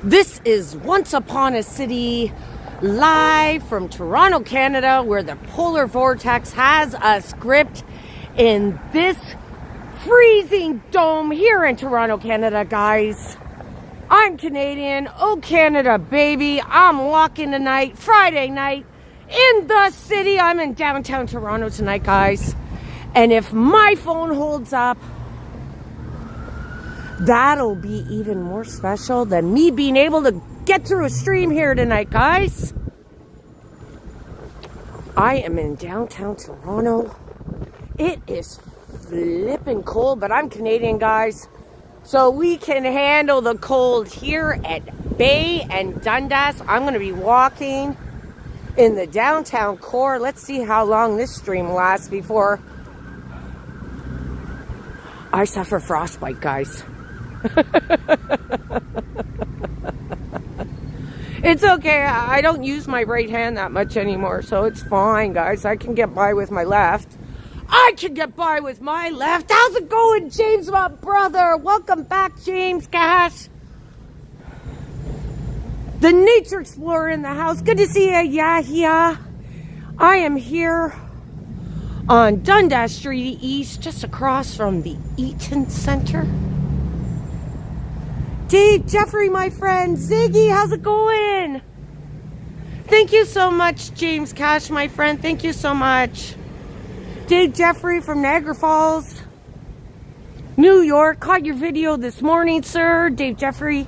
This is Once Upon a City, live from Toronto, Canada, where the polar vortex has us gripped in this freezing dome here in Toronto, Canada, guys. I'm Canadian. Oh, Canada, baby. I'm walking tonight, Friday night, in the city. I'm in downtown Toronto tonight, guys. And if my phone holds up, that'll be even more special than me being able to get through a stream here tonight, guys. I am in downtown Toronto. It is flipping cold, but I'm Canadian, guys. So we can handle the cold here at Bay and Dundas. I'm going to be walking in the downtown core. Let's see how long this stream lasts before I suffer frostbite, guys. It's okay. I don't use my right hand that much anymore, so it's fine, guys. I can get by with my left. How's it going, James, my brother? Welcome back, James Cash. The Nature Explorer in the house. Good to see you, Yahya. I am here on Dundas Street East, just across from the Eaton Center. Dave Jeffrey, my friend. Ziggy, how's it going? Thank you so much, James Cash, my friend. Thank you so much. Dave Jeffrey from Niagara Falls, New York. Caught your video this morning, sir. Dave Jeffrey.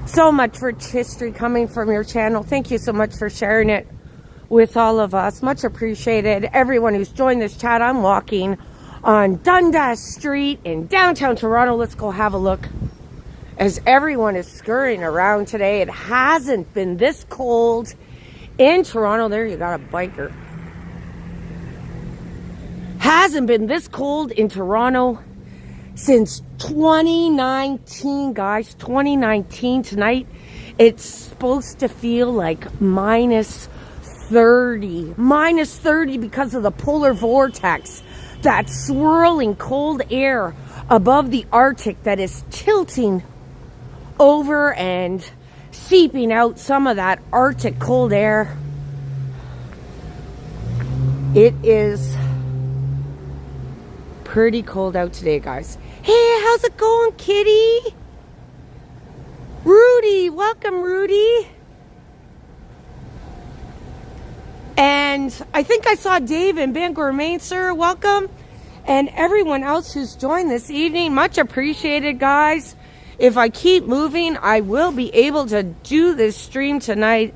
So much rich history coming from your channel. Thank you so much for sharing it with all of us. Much appreciated. Everyone who's joined this chat, I'm walking on Dundas Street in downtown Toronto. Let's go have a look as everyone is scurrying around today. It hasn't been this cold in Toronto. There you got a biker. Hasn't been this cold in Toronto since 2019, guys. 2019. Tonight it's supposed to feel like minus 30. Minus 30 because of the polar vortex. That swirling cold air above the Arctic that is tilting over and seeping out some of that Arctic cold air. It is pretty cold out today, guys. Hey, how's it going, kitty? Rudy, welcome, Rudy. And I think I saw Dave and Ben Gourmet, sir. Welcome. And everyone else who's joined this evening, much appreciated, guys. If I keep moving, I will be able to do this stream tonight.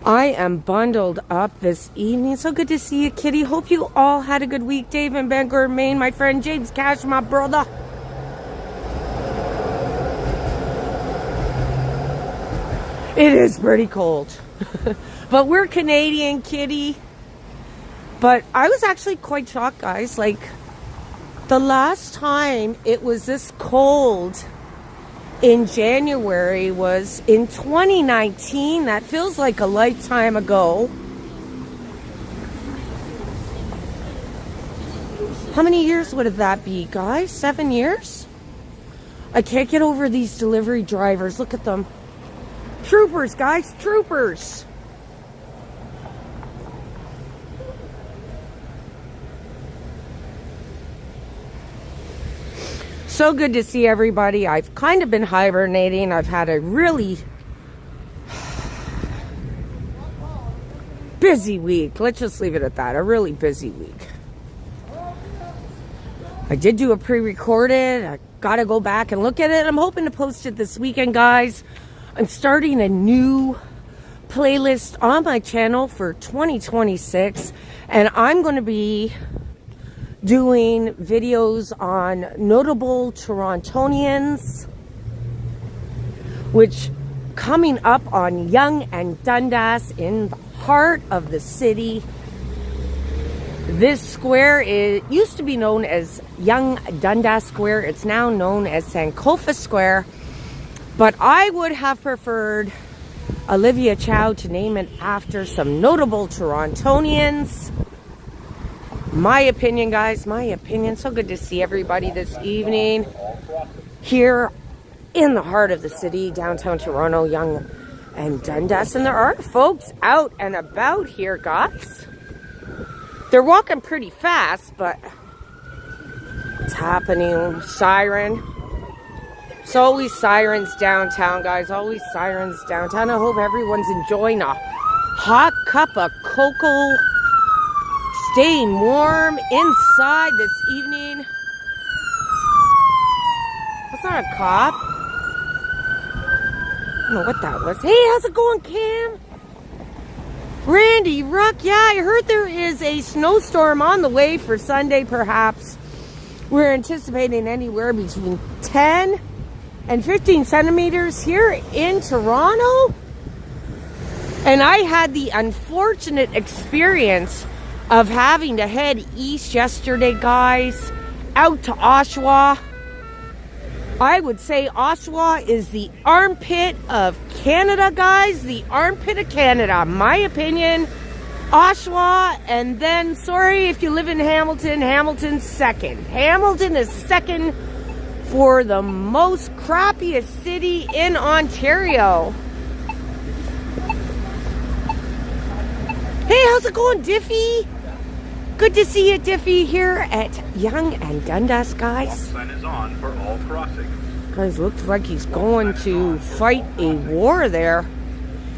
I am bundled up this evening. So good to see you, kitty. Hope you all had a good week. Dave and Ben Gourmet, my friend. James Cash, my brother. It is pretty cold. But we're Canadian, kitty. But I was actually quite shocked, guys. Like, the last time it was this cold in January was in 2019. That feels like a lifetime ago. How many years would that be, guys? 7 years? I can't get over these delivery drivers. Look at them. Troopers, guys, troopers. So good to see everybody. I've kind of been hibernating. I've had a really busy week. Let's just leave it at that. A really busy week. I did do a pre-recorded. I got to go back and look at it. I'm hoping to post it this weekend, guys. I'm starting a new playlist on my channel for 2026. And I'm going to be doing videos on notable Torontonians, which coming up on Yonge and Dundas in the heart of the city. This square used to be known as Yonge Dundas Square. It's now known as Sankofa Square. But I would have preferred Olivia Chow to name it after some notable Torontonians. My opinion, guys, my opinion. So good to see everybody this evening. here in the heart of the city, downtown Toronto, Yonge and Dundas. And there are folks out and about here, guys. They're walking pretty fast, but it's happening. Siren. It's always sirens downtown, guys. Always sirens downtown. I hope everyone's enjoying a hot cup of cocoa, staying warm inside this evening. That's not a cop. I don't know what that was. Hey, how's it going, Cam? Randy, Ruck, yeah, I heard there is a snowstorm on the way for Sunday, perhaps. We're anticipating anywhere between 10 and 15 centimeters here in Toronto. And I had the unfortunate experience of having to head east yesterday, guys, out to Oshawa. I would say Oshawa is the armpit of Canada, guys. The armpit of Canada, my opinion. Oshawa, and then, sorry if you live in Hamilton, Hamilton's second. Hamilton is second for the most crappiest city in Ontario. Hey, how's it going, Diffie? Good to see you, Diffie, here at Yonge and Dundas, guys. Sign is on for all crossings. Guys, looks like he's going to fight a war there.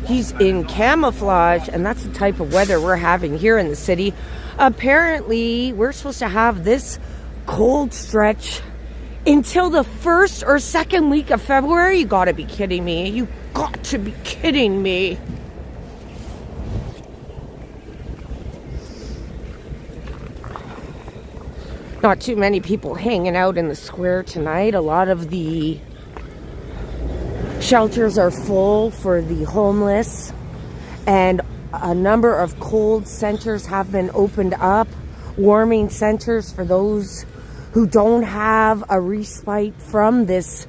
He's in camouflage, and that's the type of weather we're having here in the city. Apparently, we're supposed to have this cold stretch until the first or second week of February. You gotta be kidding me. You got to be kidding me. Not too many people hanging out in the square tonight. A lot of the shelters are full for the homeless, and a number of cold centers have been opened up, warming centers for those who don't have a respite from this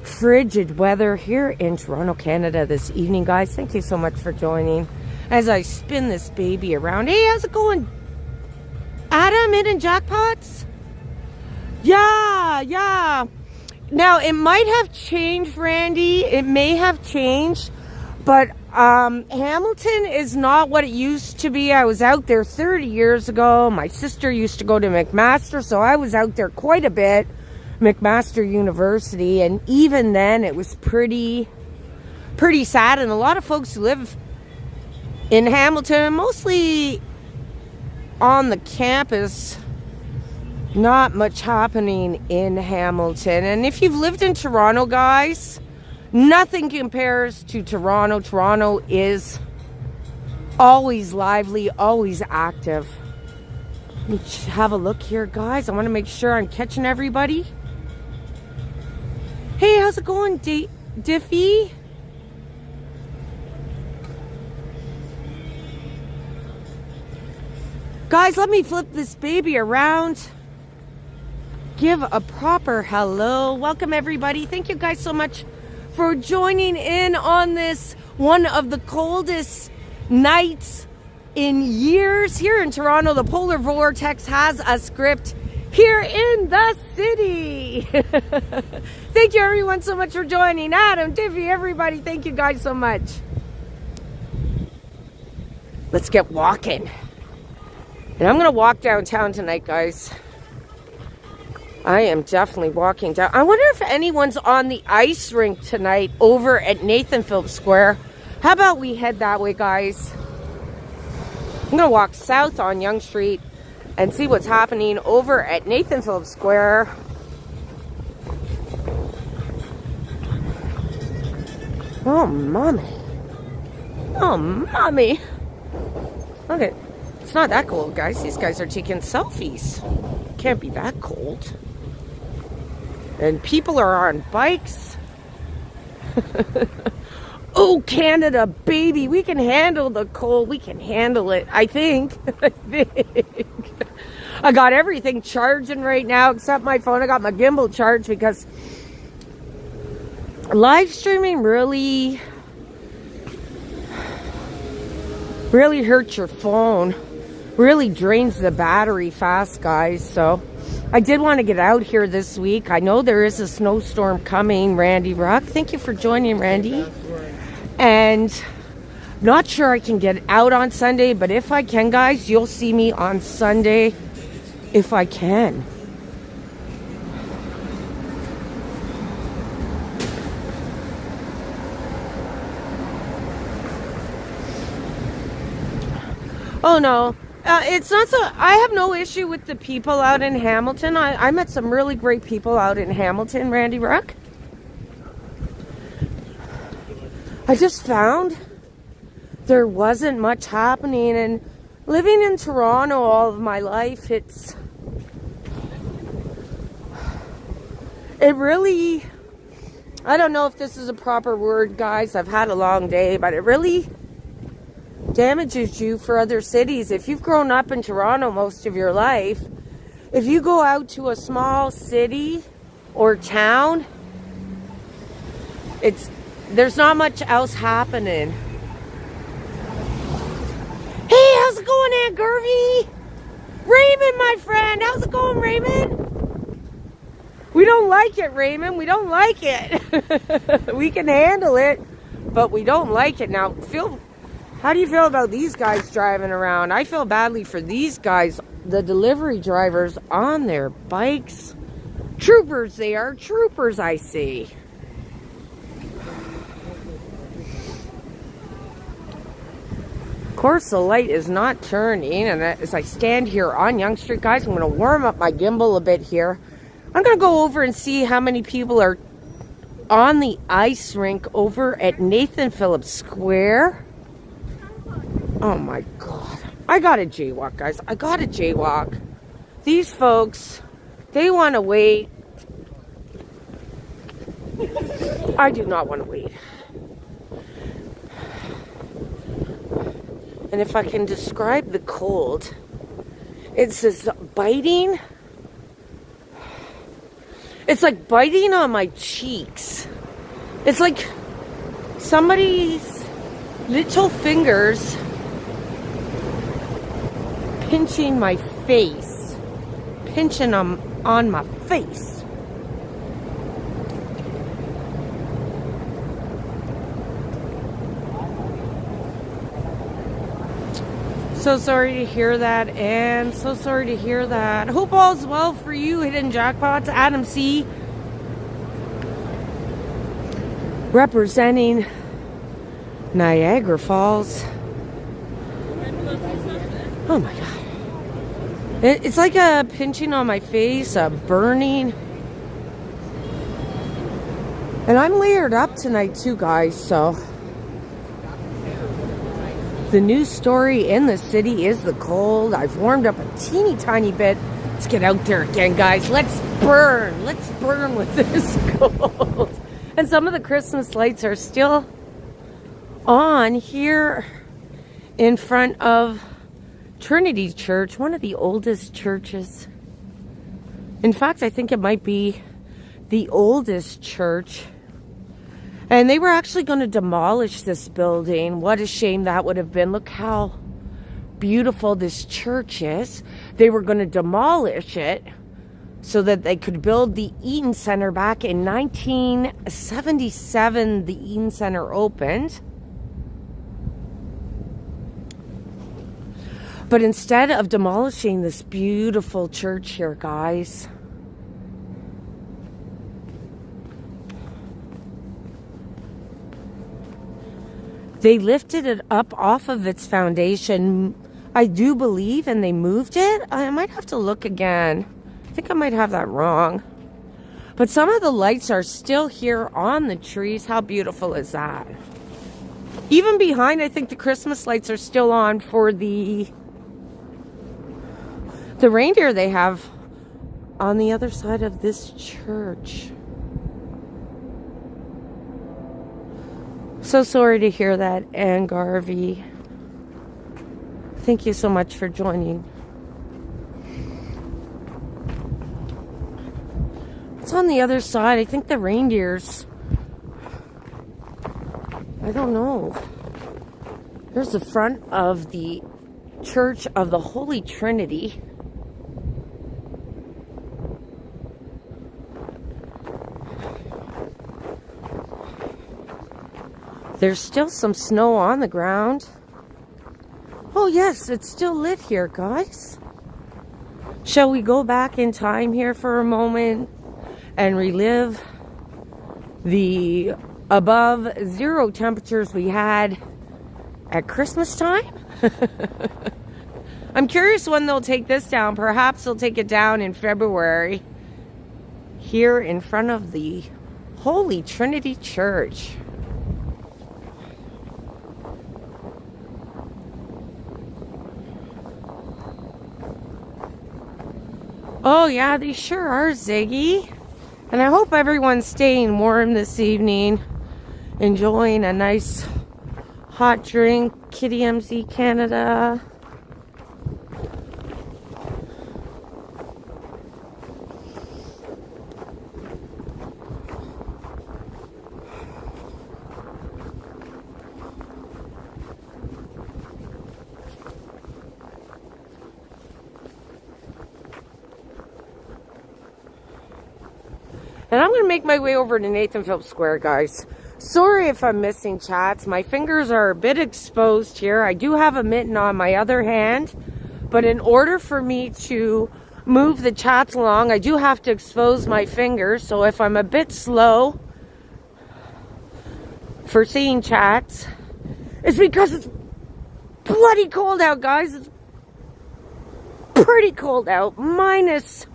frigid weather here in Toronto, Canada this evening, guys. Thank you so much for joining as I spin this baby around. Hey, how's it going, Adam? In Jackpots? Yeah. Now, it might have changed, Randy. It may have changed, but Hamilton is not what it used to be. I was out there 30 years ago. My sister used to go to McMaster, so I was out there quite a bit, McMaster University, and even then it was pretty sad. And a lot of folks who live in Hamilton, mostly on the campus, not much happening in Hamilton. And if you've lived in Toronto, guys, nothing compares to Toronto. Toronto is always lively, always active. Let me have a look here, guys. I want to make sure I'm catching everybody. Hey, how's it going, Diffie? Guys, let me flip this baby around. Give a proper hello. Welcome, everybody. Thank you guys so much for joining in on this one of the coldest nights in years here in Toronto. The polar vortex has a script here in the city. Thank you, everyone, so much for joining. Adam, Diffie, everybody, thank you guys so much. Let's get walking. And I'm going to walk downtown tonight, guys. I am definitely walking down. I wonder if anyone's on the ice rink tonight over at Nathan Phillips Square. How about we head that way, guys? I'm going to walk south on Yonge Street and see what's happening over at Nathan Phillips Square. Oh, mommy. Oh, mommy. Okay. It's not that cold, guys. These guys are taking selfies. Can't be that cold. And people are on bikes. Oh, Canada, baby. We can handle the cold. We can handle it, I think. I got everything charging right now except my phone. I got my gimbal charged because live streaming really hurts your phone. Really drains the battery fast, guys. So I did want to get out here this week. I know there is a snowstorm coming, Randy Rock. Thank you for joining, Randy. And not sure I can get out on Sunday, but if I can, guys, you'll see me on Sunday if I can. Oh, no. It's not so... I have no issue with the people out in Hamilton. I met some really great people out in Hamilton, Randy Ruck. I just found there wasn't much happening. And living in Toronto all of my life, it really... I don't know if this is a proper word, guys. I've had a long day, but it really damages you for other cities. If you've grown up in Toronto most of your life, if you go out to a small city or town, there's not much else happening. Hey, how's it going, Aunt Gervie? Raymond, my friend, how's it going, Raymond? We don't like it, Raymond. We don't like it. We can handle it, but we don't like it. Now, how do you feel about these guys driving around? I feel badly for these guys, the delivery drivers on their bikes. Troopers, they are. Troopers, I see. Of course, the light is not turning. And as I stand here on Yonge Street, guys, I'm going to warm up my gimbal a bit here. I'm going to go over and see how many people are on the ice rink over at Nathan Phillips Square. Oh my God. I gotta jaywalk, guys. I gotta jaywalk. These folks, they want to wait. I do not want to wait. And if I can describe the cold, it's this biting. It's like biting on my cheeks. It's like somebody's little fingers pinching my face. Pinching on my face. So sorry to hear that, and so sorry to hear that. Hope all's well for you, Hidden Jackpots. Adam C. representing Niagara Falls. Oh my God. It's like a pinching on my face, a burning. And I'm layered up tonight too, guys, so. The news story in the city is the cold. I've warmed up a teeny tiny bit. Let's get out there again, guys. Let's burn. Let's burn with this cold. And some of the Christmas lights are still on here in front of Trinity Church, one of the oldest churches. In fact, I think it might be the oldest church. And they were actually going to demolish this building. What a shame that would have been. Look how beautiful this church is. They were going to demolish it so that they could build the Eaton Center. Back in 1977, the Eaton Center opened. But instead of demolishing this beautiful church here, guys, they lifted it up off of its foundation, I do believe, and they moved it. I might have to look again. I think I might have that wrong. But some of the lights are still here on the trees. How beautiful is that? Even behind, I think the Christmas lights are still on for the reindeer they have on the other side of this church. So sorry to hear that, Ann Garvey. Thank you so much for joining. It's on the other side. I think the reindeers... I don't know. Here's the front of the Church of the Holy Trinity. There's still some snow on the ground. Oh yes, it's still lit here, guys. Shall we go back in time here for a moment and relive the above zero temperatures we had at Christmas time? I'm curious when they'll take this down. Perhaps they'll take it down in February here in front of the Holy Trinity Church. Oh yeah, they sure are, Ziggy. And I hope everyone's staying warm this evening, enjoying a nice hot drink. Kitty MZ Canada. And I'm going to make my way over to Nathan Phillips Square, guys. Sorry if I'm missing chats. My fingers are a bit exposed here. I do have a mitten on my other hand. But in order for me to move the chats along, I do have to expose my fingers. So if I'm a bit slow for seeing chats, it's because it's bloody cold out, guys. It's pretty cold out. Minus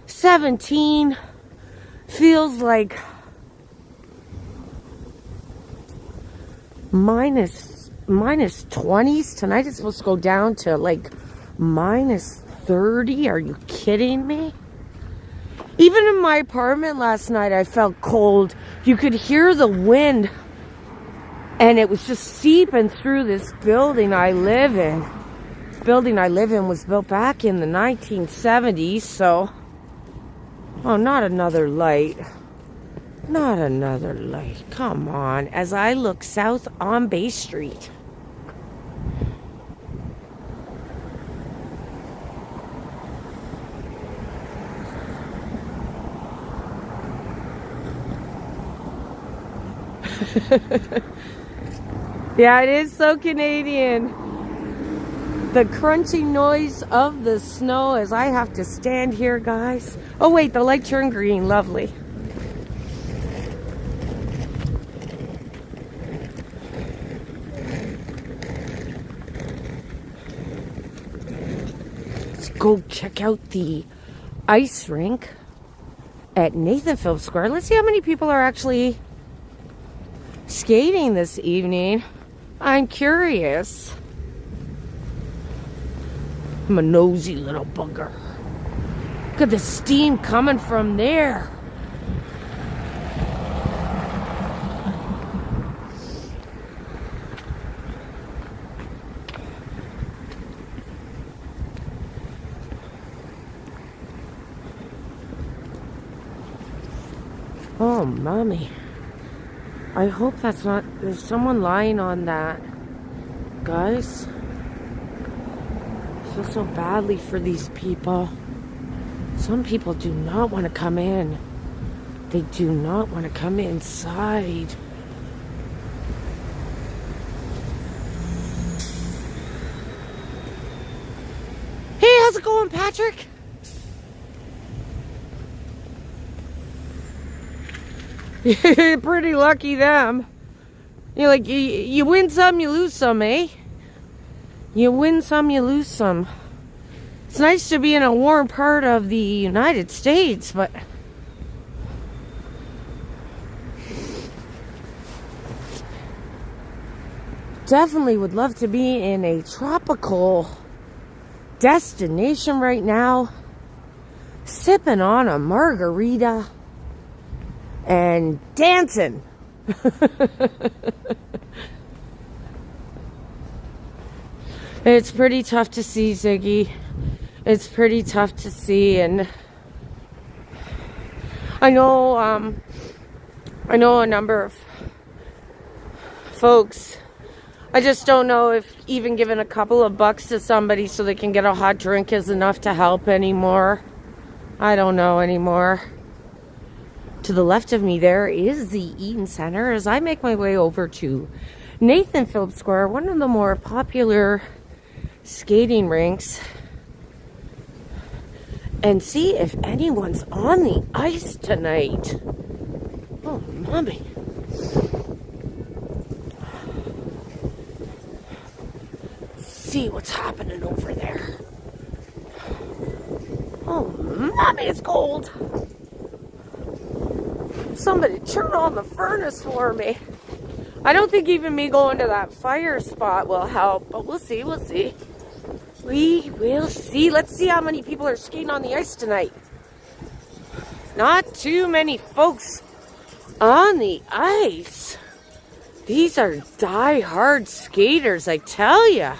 17. Feels like minus 20s. Tonight it's supposed to go down to like minus 30. Are you kidding me? Even in my apartment last night, I felt cold. You could hear the wind, and it was just seeping through this building I live in. This building I live in was built back in the 1970s, so... Oh, not another light. Not another light. Come on. As I look south on Bay Street. Yeah, it is so Canadian. The crunchy noise of the snow as I have to stand here, guys. Oh wait, the light turned green. Lovely. Let's go check out the ice rink at Nathan Phillips Square. Let's see how many people are actually skating this evening. I'm curious. I'm a nosy little bugger. Look at the steam coming from there. Oh, mommy. I hope that's not... There's someone lying on that. Guys. I feel so badly for these people. Some people do not want to come in. They do not want to come inside. Hey, how's it going, Patrick? Pretty lucky them. You're like, you win some, you lose some, eh? You win some, you lose some. It's nice to be in a warm part of the United States, but... Definitely would love to be in a tropical destination right now. Sipping on a margarita. And dancing. It's pretty tough to see, Ziggy. It's pretty tough to see, and I know a number of folks. I just don't know if even giving a couple of bucks to somebody so they can get a hot drink is enough to help anymore. I don't know anymore. To the left of me there is the Eaton Center as I make my way over to Nathan Phillips Square, one of the more popular skating rinks, and see if anyone's on the ice tonight. Oh, mommy. See what's happening over there. Oh, mommy, it's cold. Somebody turn on the furnace for me. I don't think even me going to that fire spot will help, but we'll see, we'll see. We will see. Let's see how many people are skating on the ice tonight. Not too many folks on the ice. These are die-hard skaters, I tell ya.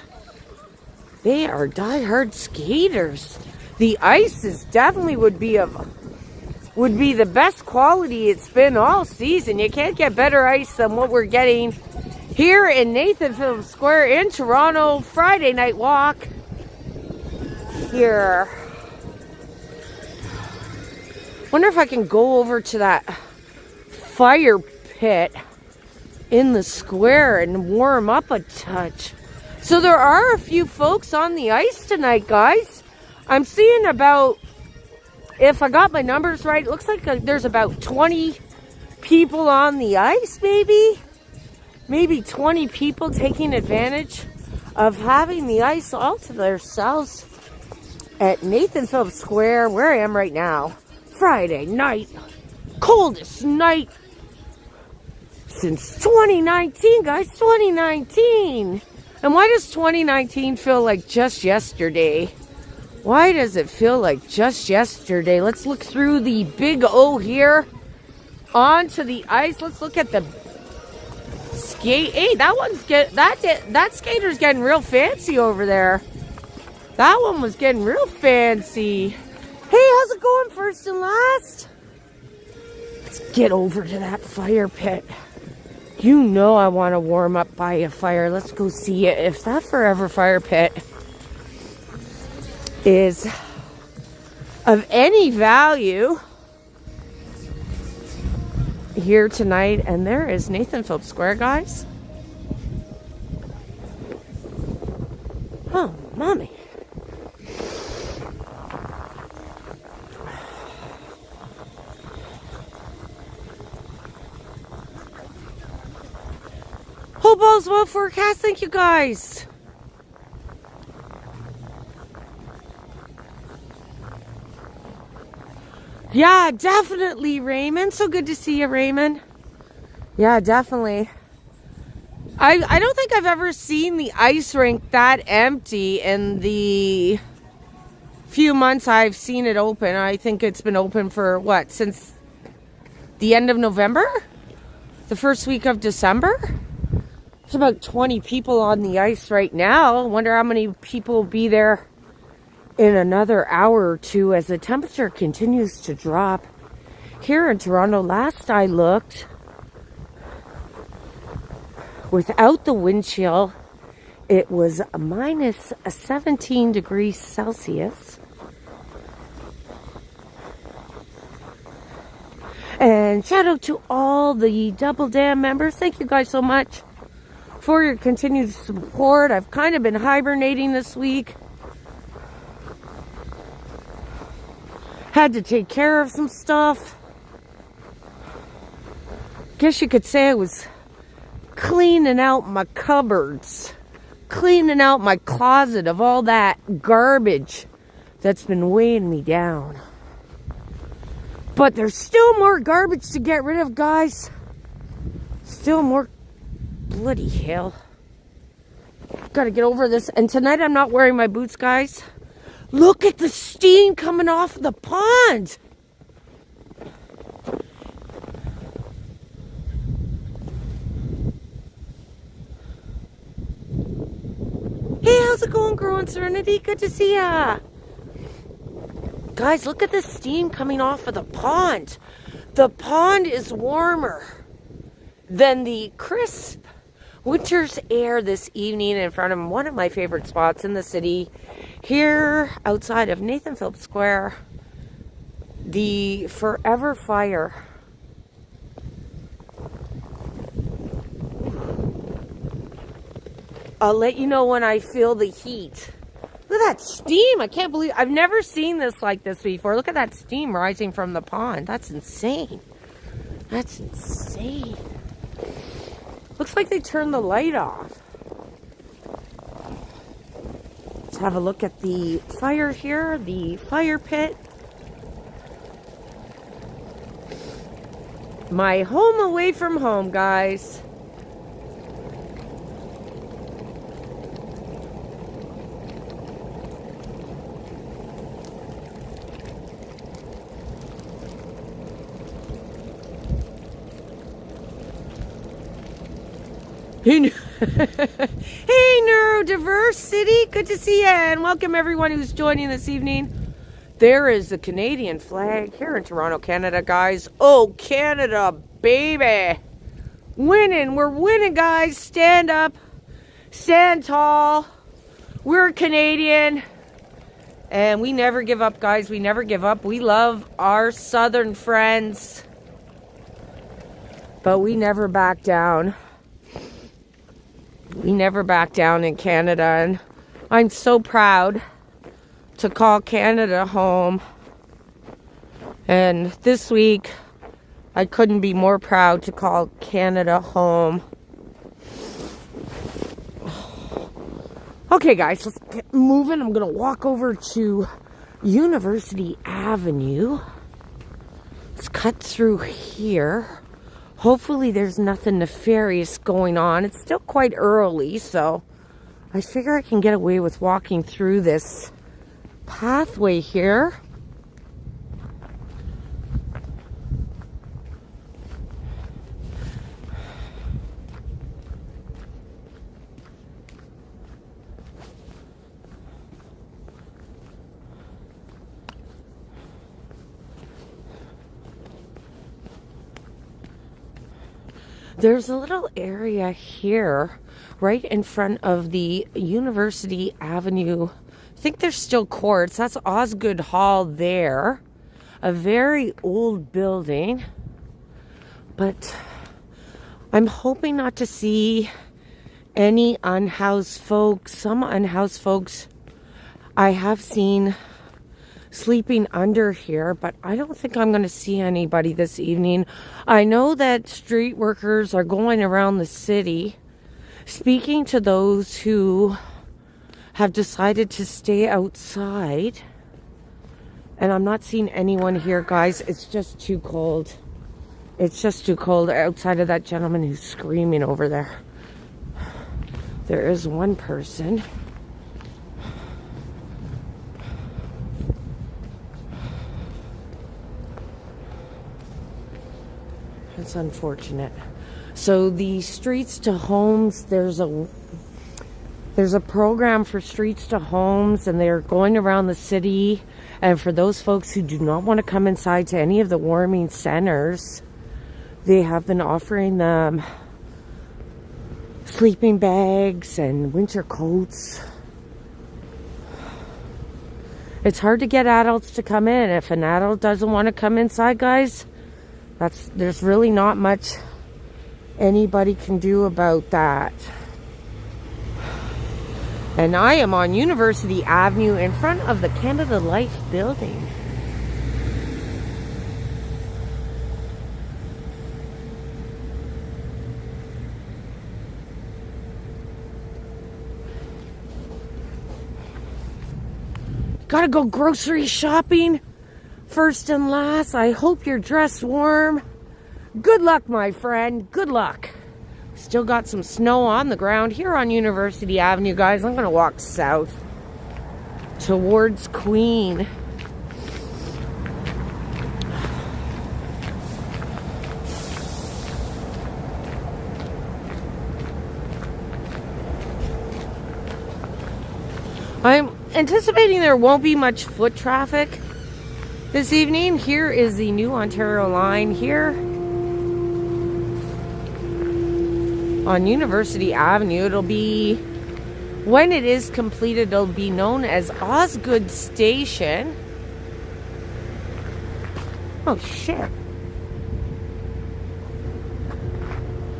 They are die-hard skaters. The ice is definitely would be the best quality it's been all season. You can't get better ice than what we're getting here in Nathan Phillips Square in Toronto. Friday night walk here. Wonder if I can go over to that fire pit in the square and warm up a touch. So there are a few folks on the ice tonight, guys. I'm seeing about, if I got my numbers right, it looks like there's about 20 people on the ice, maybe. Maybe 20 people taking advantage of having the ice all to themselves at Nathan Phillips Square, where I am right now. Friday night. Coldest night since 2019, guys. 2019. And why does 2019 feel like just yesterday? Why does it feel like just yesterday? Let's look through the big O here onto the ice. Let's look at the skate. Hey, that skater's getting real fancy over there. That one was getting real fancy. Hey, how's it going, first and last? Let's get over to that fire pit. You know I want to warm up by a fire. Let's go see it. If that forever fire pit is of any value here tonight. And there is Nathan Phillips Square, guys. Oh, mommy. Hope all's well forecast. Thank you, guys. Yeah, definitely, Raymond. So good to see you, Raymond. Yeah, definitely. I don't think I've ever seen the ice rink that empty in the few months I've seen it open. I think it's been open for, what, since the end of November? The first week of December? There's about 20 people on the ice right now. I wonder how many people will be there in another hour or two as the temperature continues to drop. Here in Toronto, last I looked, without the wind chill, it was a minus 17 degrees Celsius. And shout out to all the Double Dam members. Thank you guys so much for your continued support. I've kind of been hibernating this week. Had to take care of some stuff. Guess you could say I was cleaning out my cupboards, cleaning out my closet of all that garbage that's been weighing me down. But there's still more garbage to get rid of, guys. Still more. Bloody hell. Gotta get over this. And tonight I'm not wearing my boots, guys. Look at the steam coming off the pond. Hey, how's it going, growing Trinity? Good to see ya. Guys, look at the steam coming off of the pond. The pond is warmer than the crisp winter's air this evening in front of one of my favorite spots in the city, here outside of Nathan Phillips Square, the Forever Fire I'll let you know when I feel the heat. Look at that steam. I can't believe, I've never seen this like this before. Look at that steam rising from the pond. That's insane. That's insane. Looks like they turned the light off. Let's have a look at the fire here, the fire pit. My home away from home, guys. Hey, neurodiversity, good to see you, and welcome everyone who's joining this evening. There is the Canadian flag here in Toronto, Canada, guys. Oh, Canada, baby. Winning, we're winning, guys. Stand up, stand tall. We're Canadian, and we never give up, guys. We never give up. We love our southern friends, but we never back down. We never back down in Canada, and I'm so proud to call Canada home. And this week, I couldn't be more proud to call Canada home. Okay, guys, let's get moving. I'm going to walk over to University Avenue. Let's cut through here. Hopefully there's nothing nefarious going on. It's still quite early, so I figure I can get away with walking through this pathway here. There's a little area here right in front of the University Avenue. I think there's still courts. That's Osgood Hall there. A very old building. But I'm hoping not to see any unhoused folks. Some unhoused folks I have seen sleeping under here, but I don't think I'm going to see anybody this evening. I know that street workers are going around the city speaking to those who have decided to stay outside, and I'm not seeing anyone here, guys. It's just too cold. It's just too cold outside of that gentleman who's screaming over there. There is one person. It's unfortunate. So the Streets to Homes, there's a program for Streets to Homes, and they're going around the city. And for those folks who do not want to come inside to any of the warming centers, they have been offering them sleeping bags and winter coats. It's hard to get adults to come in. If an adult doesn't want to come inside, guys, there's really not much anybody can do about that. And I am on University Avenue in front of the Canada Life building. Gotta go grocery shopping. First and last, I hope you're dressed warm. Good luck, my friend. Good luck. Still got some snow on the ground here on University Avenue, guys. I'm going to walk south towards Queen. I'm anticipating there won't be much foot traffic this evening. Here is the new Ontario line here on University Avenue. It'll be, when it is completed, it'll be known as Osgood Station. Oh shit.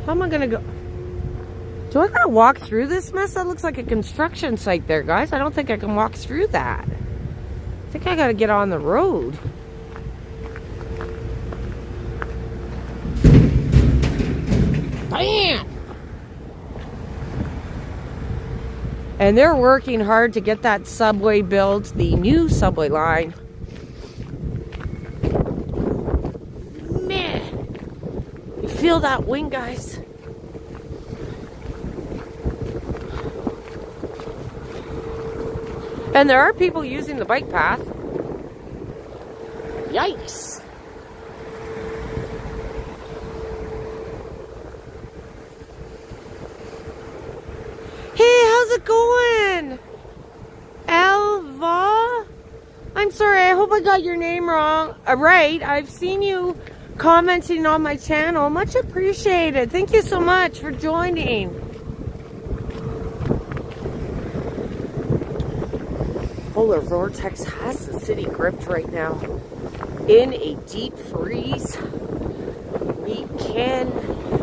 How am I gonna go? Do I gotta walk through this mess? That looks like a construction site there, guys. I don't think I can walk through that. I think I gotta get on the road. Bam! And they're working hard to get that subway built, the new subway line. Man, you feel that wind, guys? And there are people using the bike path. Yikes. Hey, how's it going? Elva? I'm sorry, I hope I got your name wrong. Right, I've seen you commenting on my channel. Much appreciated. Thank you so much for joining. Polar vortex has the city gripped right now in a deep freeze. We can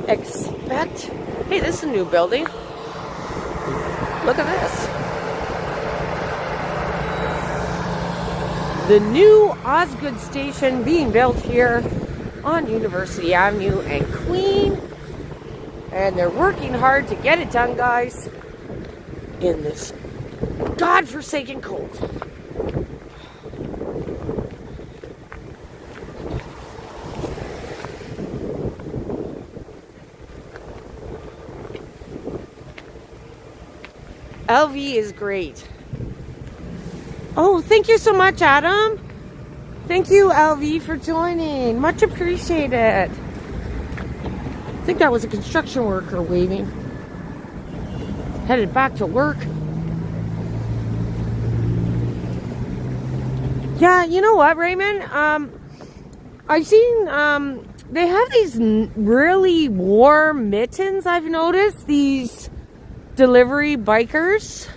expect... Hey, this is a new building. Look at this. The new Osgood station being built here on University Avenue and Queen. And they're working hard to get it done, guys, in this godforsaken cold. LV is great. Oh, thank you so much, Adam. Thank you, LV, for joining. Much appreciated. I think that was a construction worker waving. Headed back to work. Yeah, you know what, Raymond? I've seen they have these really warm mittens, I've noticed. These delivery bikers.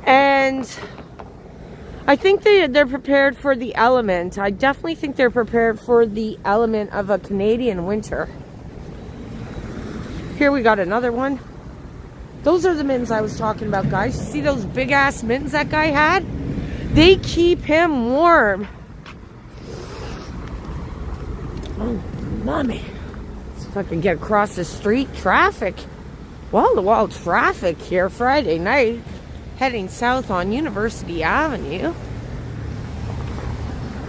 And I think they're prepared for the element. I definitely think they're prepared for the element of a Canadian winter. Here we got another one. Those are the mittens I was talking about, guys. See those big ass mittens that guy had? They keep him warm. Oh, mommy. Let's see if I can get across the street. Traffic. Wall-to-wall traffic here Friday night. Heading south on University Avenue.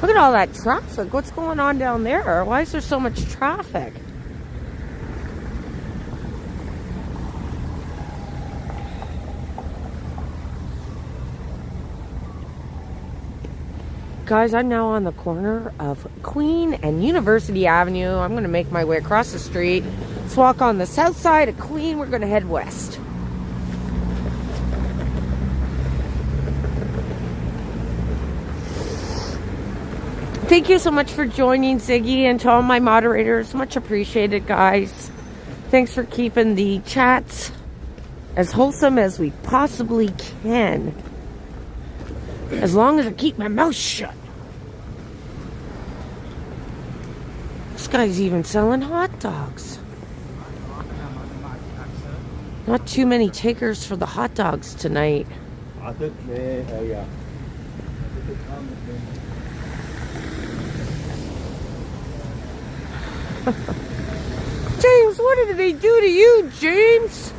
Look at all that traffic. What's going on down there? Why is there so much traffic? Guys, I'm now on the corner of Queen and University Avenue. I'm going to make my way across the street. Let's walk on the south side of Queen. We're going to head west. Thank you so much for joining, Ziggy, and to all my moderators. Much appreciated, guys. Thanks for keeping the chats as wholesome as we possibly can. As long as I keep my mouth shut. This guy's even selling hot dogs. Not too many takers for the hot dogs tonight. James, what did they do to you, James?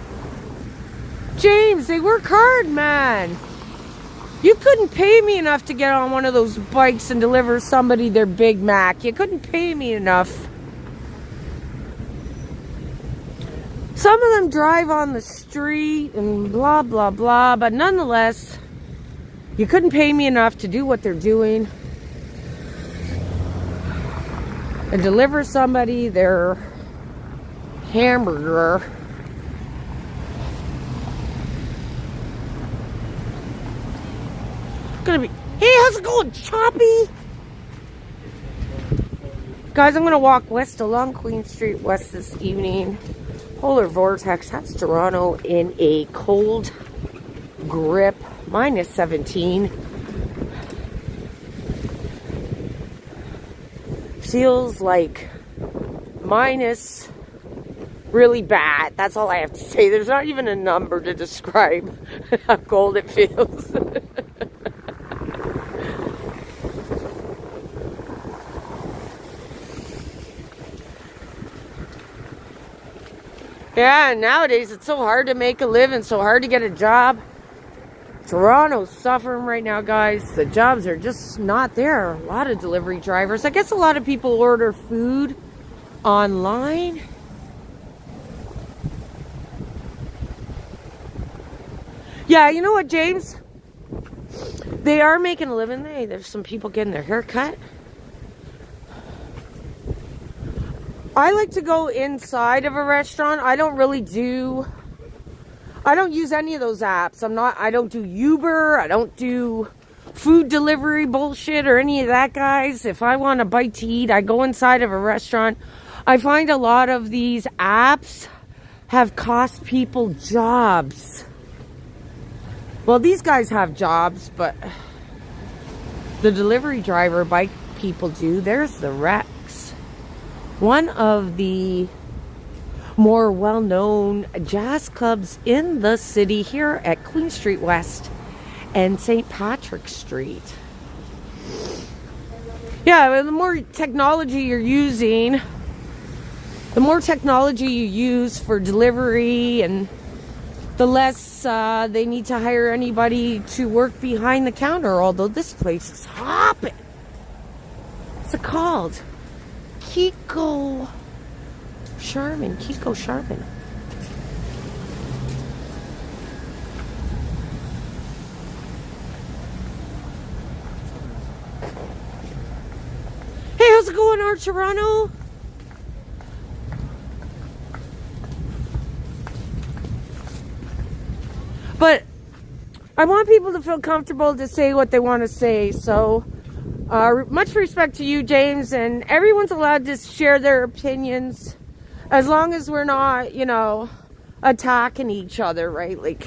James, they work hard, man. You couldn't pay me enough to get on one of those bikes and deliver somebody their Big Mac. You couldn't pay me enough. Some of them drive on the street and blah, blah, blah. But nonetheless, you couldn't pay me enough to do what they're doing. And deliver somebody their hamburger. Gonna be, hey, how's it going, Choppy? Guys, I'm gonna walk west along Queen Street West this evening. Polar vortex has Toronto in a cold grip, -17. Feels like really bad. That's all I have to say. There's not even a number to describe how cold it feels. Yeah, nowadays it's so hard to make a living, so hard to get a job. Toronto's suffering right now, guys. The jobs are just not there. A lot of delivery drivers. I guess a lot of people order food online. Yeah, you know what, James? They are making a living. There's some people getting their hair cut. I like to go inside of a restaurant. I don't use any of those apps. I don't do Uber. I don't do food delivery bullshit or any of that, guys. If I want a bite to eat, I go inside of a restaurant. I find a lot of these apps have cost people jobs. Well, these guys have jobs, but the delivery driver bike people do. There's the Rex. One of the more well-known jazz clubs in the city here at Queen Street West and St. Patrick's Street. Yeah, the more technology you're using, the more technology you use for delivery, and the less they need to hire anybody to work behind the counter, although this place is hopping. What's it called? Kiko Sharman. Hey, how's it going, our Toronto? But I want people to feel comfortable to say what they want to say, so much respect to you, James, and everyone's allowed to share their opinions as long as we're not, attacking each other, right? Like,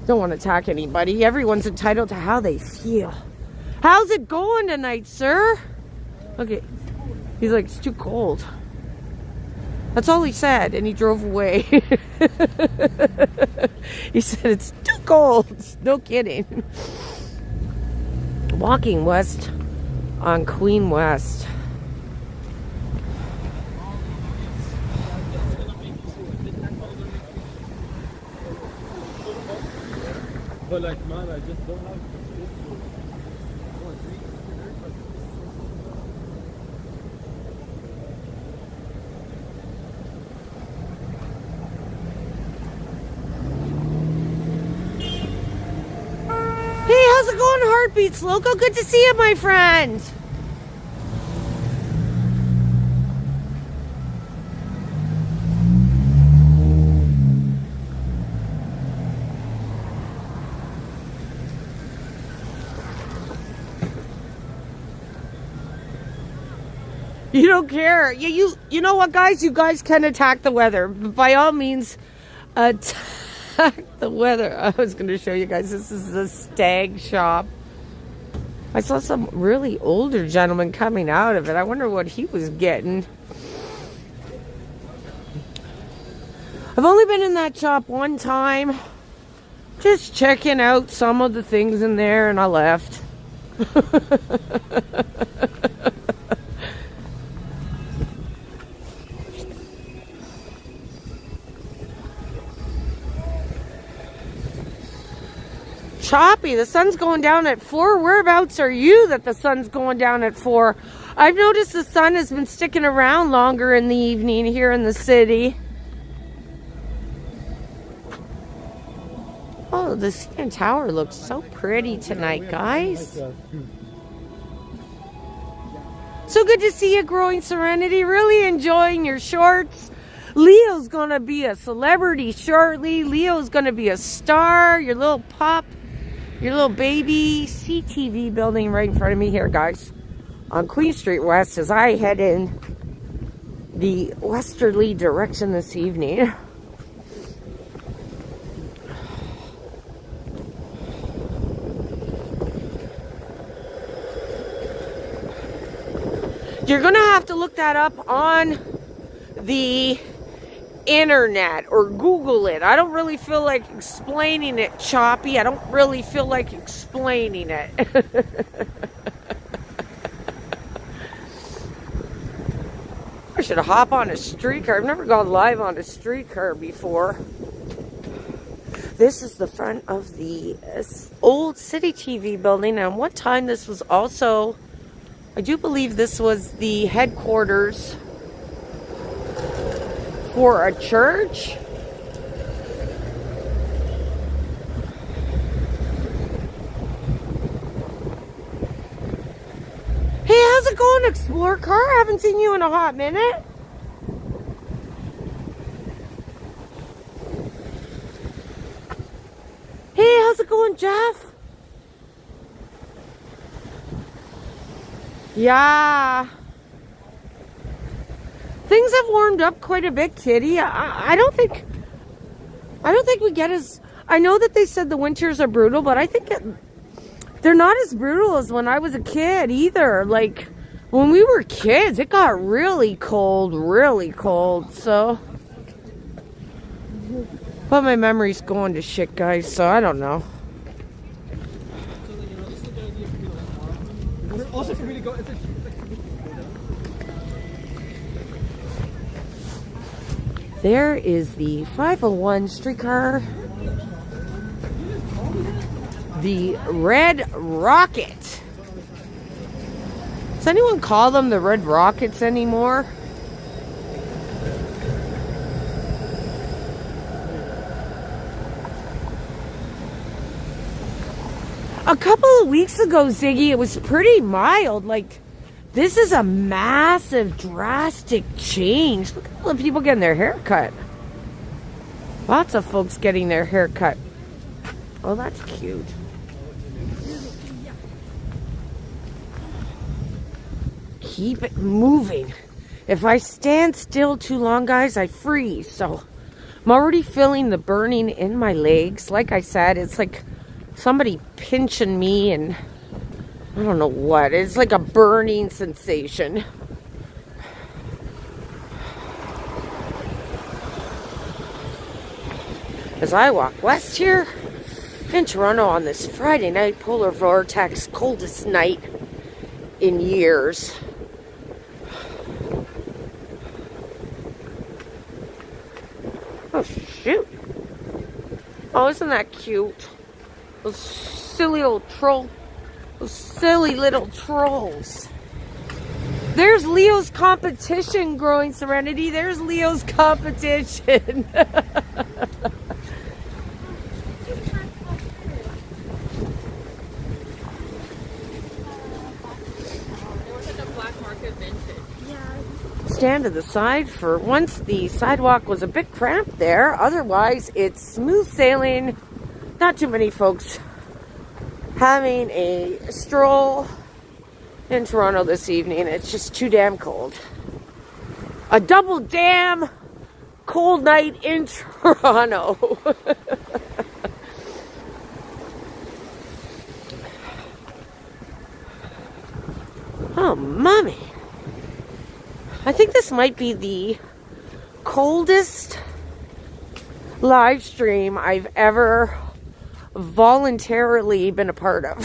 don't want to attack anybody. Everyone's entitled to how they feel. How's it going tonight, sir? Okay. He's like, it's too cold. That's all he said, and he drove away. He said, it's too cold. No kidding. Walking west on Queen West. But like, man, I just don't have Hey, how's it going, Heartbeats Loco? Good to see you, my friend. You don't care. You know what, guys? You guys can attack the weather. But by all means, attack the weather. I was going to show you guys. This is the Stag shop. I saw some really older gentleman coming out of it. I wonder what he was getting. I've only been in that shop one time. Just checking out some of the things in there, and I left. Choppy. The sun's going down at 4. Whereabouts are you that the sun's going down at 4? I've noticed the sun has been sticking around longer in the evening here in the city. Oh, the CN Tower looks so pretty tonight, guys. So good to see you, Growing Serenity. Really enjoying your shorts. Leo's gonna be a celebrity shortly. Leo's gonna be a star. Your little pup. Your little baby. CTV building right in front of me here, guys. On Queen Street West as I head in the westerly direction this evening. You're going to have to look that up on the internet or Google it. I don't really feel like explaining it, Choppy. I don't really feel like explaining it. I should hop on a streetcar. I've never gone live on a streetcar before. This is the front of the old City TV building. And one time this was also, I do believe this was the headquarters for a church. Hey, how's it going, Explorer Car? I haven't seen you in a hot minute. Hey, how's it going, Jeff? Yeah. Things have warmed up quite a bit, Kitty. I don't think we get as... I know that they said the winters are brutal, but I think they're not as brutal as when I was a kid either. Like, when we were kids, it got really cold, so... But my memory's going to shit, guys, so I don't know. Also for me to go, There is the 501 streetcar. The Red Rocket. Does anyone call them the Red Rockets anymore? A couple of weeks ago, Ziggy, it was pretty mild. Like, this is a massive, drastic change. Look at all the people getting their hair cut. Lots of folks getting their hair cut. Oh, that's cute. Keep it moving. If I stand still too long, guys, I freeze. So I'm already feeling the burning in my legs. Like I said, it's like somebody pinching me and I don't know what. It's like a burning sensation. As I walk west here in Toronto on this Friday night, polar vortex, coldest night in years. Oh, shoot. Oh, isn't that cute? Those silly little those silly little trolls. There's Leo's competition, Growing Serenity. There's Leo's competition. Stand to the side for once. The sidewalk was a bit cramped there. Otherwise, it's smooth sailing. Not too many folks having a stroll in Toronto this evening. It's just too damn cold. A double damn cold night in Toronto. Oh, mommy. I think this might be the coldest live stream I've ever voluntarily been a part of.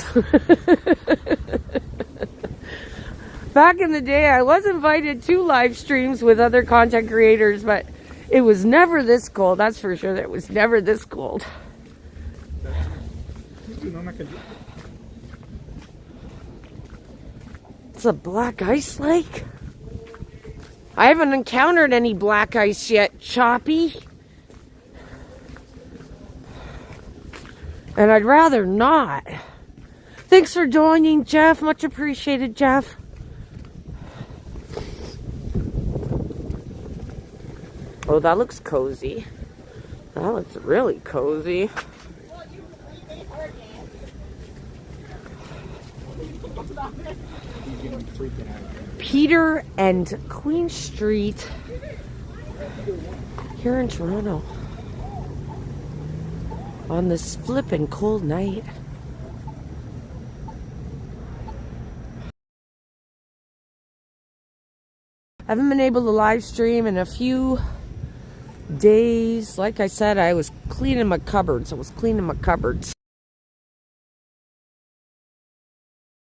Back in the day, I was invited to live streams with other content creators, but it was never this cold. That's for sure. That it was never this cold. It's a black ice lake. I haven't encountered any black ice yet, Choppy. And I'd rather not. Thanks for joining, Jeff. Much appreciated, Jeff. Oh, that looks cozy. That looks really cozy. Peter and Queen Street here in Toronto on this flippin' cold night. I haven't been able to live stream in a few days. Like I said, I was cleaning my cupboards.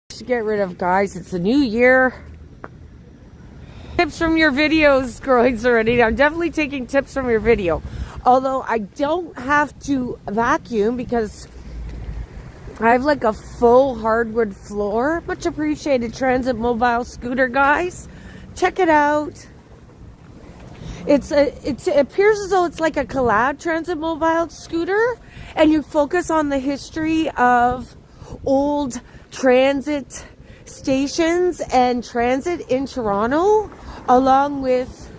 To get rid of, guys. It's a new year. Tips from your videos, growing Serenity. I'm definitely taking tips from your video. Although I don't have to vacuum because I have like a full hardwood floor. Much appreciated, Transit Mobile Scooter, guys. Check it out. It appears as though it's like a collab Transit Mobile Scooter, and you focus on the history of old transit stations and transit in Toronto, along with,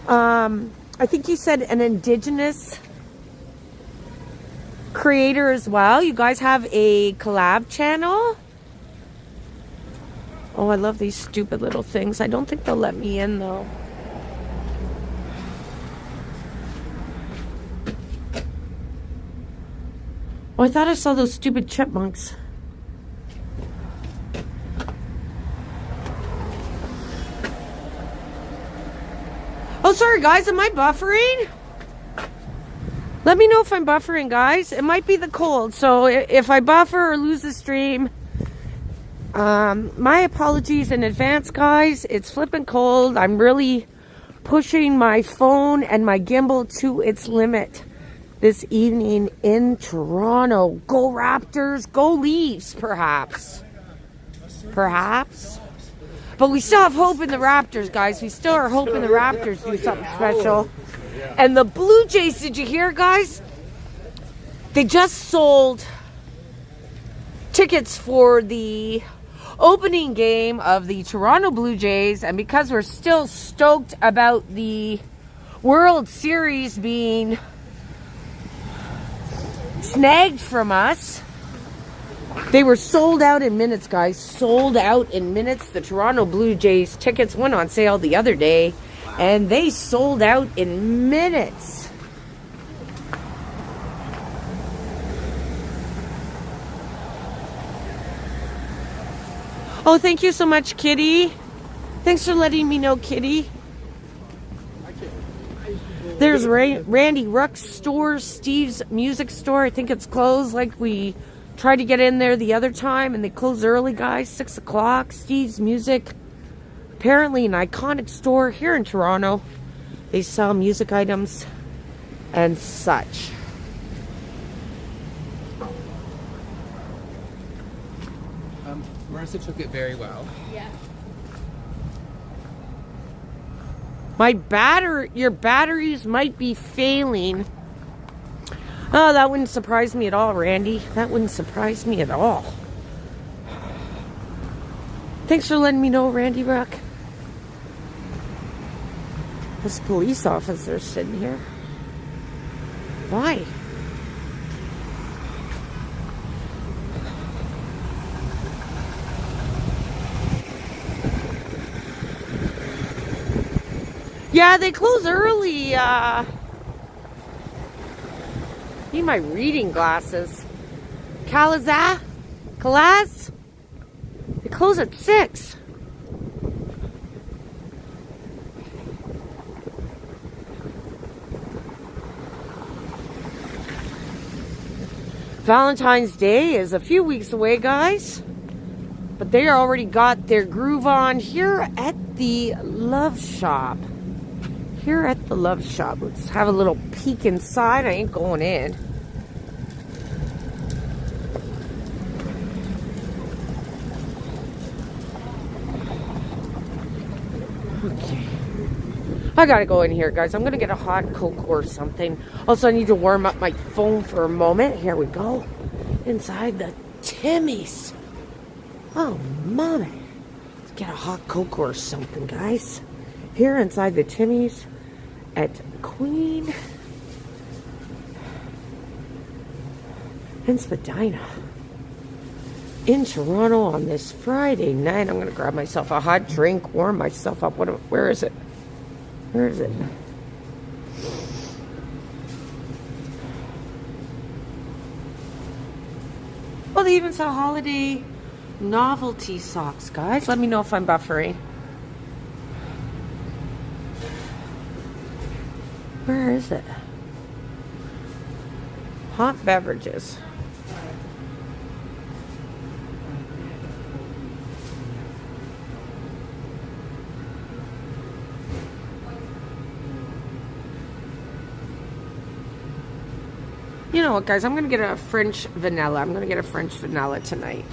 I think you said an Indigenous creator as well. You guys have a collab channel. Oh, I love these stupid little things. I don't think they'll let me in though. Oh, I thought I saw those stupid chipmunks. Oh, sorry guys, am I buffering? Let me know if I'm buffering, guys. It might be the cold, so if I buffer or lose the stream, my apologies in advance, guys. It's flipping cold. I'm really pushing my phone and my gimbal to its limit this evening in Toronto. Go Raptors, go Leafs, perhaps. Perhaps. But we still have hope in the Raptors, guys. We still are hoping the Raptors do something special. And the Blue Jays, did you hear, guys? They just sold tickets for the opening game of the Toronto Blue Jays. And because we're still stoked about the World Series being snagged from us, they were sold out in minutes, guys. Sold out in minutes. The Toronto Blue Jays tickets went on sale the other day, and they sold out in minutes. Oh, thank you so much, Kitty. Thanks for letting me know, Kitty. There's Randy Ruck's store, Steve's music store. I think it's closed. Like we tried to get in there the other time, and they closed early, guys. 6 o'clock. Steve's Music. Apparently an iconic store here in Toronto. They sell music items and such. Marissa took it very well. Yeah. Your batteries might be failing. Oh, that wouldn't surprise me at all, Randy. That wouldn't surprise me at all. Thanks for letting me know, Randy Ruck. This police officer sitting here. Why? Yeah, they close early. Need my reading glasses. Calaz? They close at 6. Valentine's Day is a few weeks away, guys. But they already got their groove on here at the Love Shop. Here at the Love Shop. Let's have a little peek inside. I ain't going in. Okay. I gotta go in here, guys. I'm gonna get a hot Coke or something. Also, I need to warm up my phone for a moment. Here we go. Inside the Timmy's. Oh, mommy. Let's get a hot Coke or something, guys. Here inside the Timmy's at Queen and Spadina in Toronto on this Friday night. I'm going to grab myself a hot drink, warm myself up. Where is it? Where is it? Oh, they even sell holiday novelty socks, guys. Let me know if I'm buffering. Where is it? Hot beverages. You know what, guys? I'm going to get a French vanilla. I'm going to get a French vanilla tonight.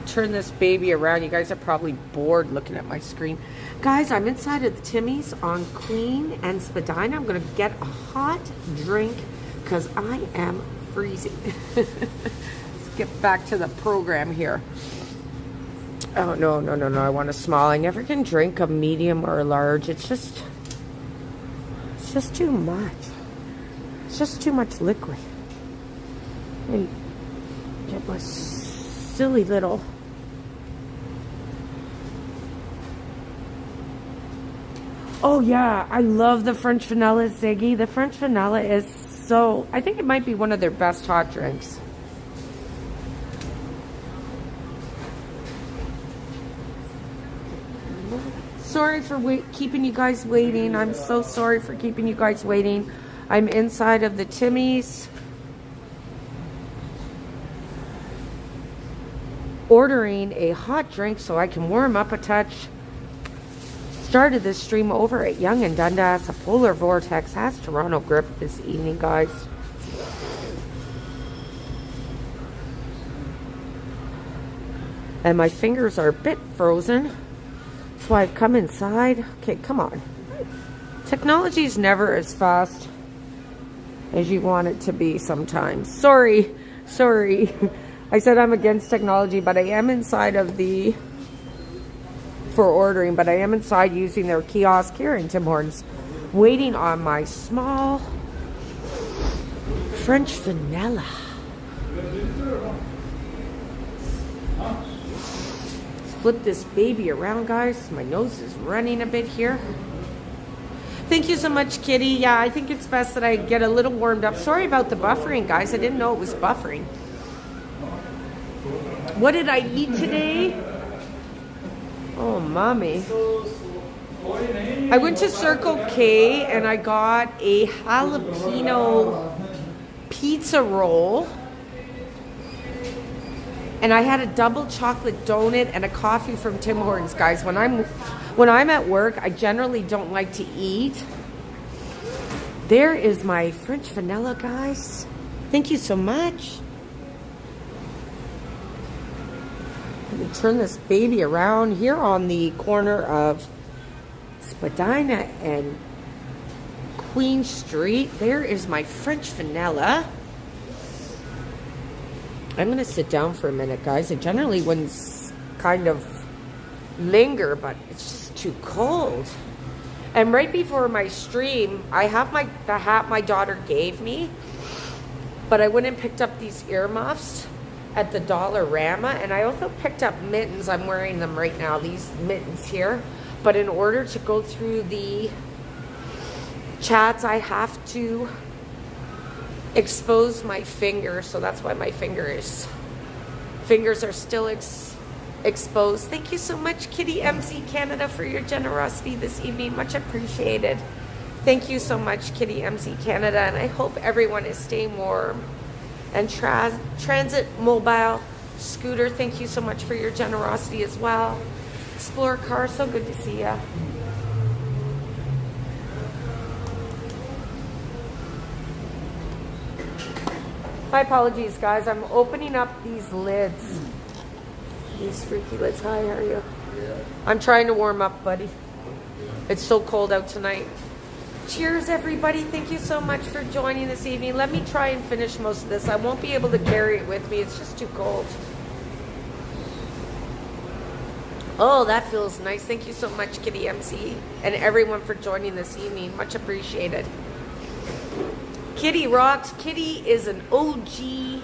Turn this baby around. You guys are probably bored looking at my screen. Guys, I'm inside of the Timmy's on Queen and Spadina. I'm going to get a hot drink because I am freezing. Let's get back to the program here. Oh, no. I want a small. I never can drink a medium or a large. It's just too much. It's just too much liquid. Let me get my silly little... Oh yeah, I love the French vanilla, Ziggy. The French vanilla is so... I think it might be one of their best hot drinks. Sorry for keeping you guys waiting. I'm so sorry for keeping you guys waiting. I'm inside of the Timmy's. Ordering a hot drink so I can warm up a touch. Started this stream over at Yonge and Dundas. A polar vortex has Toronto grip this evening, guys. And my fingers are a bit frozen. That's why I've come inside. Okay, come on. Technology is never as fast as you want it to be sometimes. Sorry. I said I'm against technology, but I am inside of the... for ordering, but I am inside using their kiosk here in Tim Hortons, waiting on my small French vanilla. Let's flip this baby around, guys. My nose is running a bit here. Thank you so much, Kitty. Yeah, I think it's best that I get a little warmed up. Sorry about the buffering, guys. I didn't know it was buffering. What did I eat today? Oh, mommy. I went to Circle K and I got a jalapeno pizza roll. And I had a double chocolate donut and a coffee from Tim Hortons, guys. When I'm at work, I generally don't like to eat. There is my French vanilla, guys. Thank you so much. Let me turn this baby around here on the corner of Spadina and Queen Street. There is my French vanilla. I'm going to sit down for a minute, guys. I generally wouldn't kind of linger, but it's just too cold. And right before my stream, I have the hat my daughter gave me, but I went and picked up these earmuffs at the Dollarama, and I also picked up mittens. I'm wearing them right now, these mittens here. But in order to go through the chats, I have to expose my fingers, so that's why my fingers are still exposed. Thank you so much, Kitty MC Canada, for your generosity this evening. Much appreciated. Thank you so much, Kitty MC Canada, and I hope everyone is staying warm. And Transit Mobile Scooter, thank you so much for your generosity as well. Explorer Car, so good to see ya. My apologies, guys. I'm opening up these lids. These freaky lids. Hi, how are you? Yeah. I'm trying to warm up, buddy. It's so cold out tonight. Cheers, everybody. Thank you so much for joining this evening. Let me try and finish most of this. I won't be able to carry it with me. It's just too cold. Oh, that feels nice. Thank you so much, Kitty MC, and everyone for joining this evening. Much appreciated. Kitty rocks. Kitty is an OG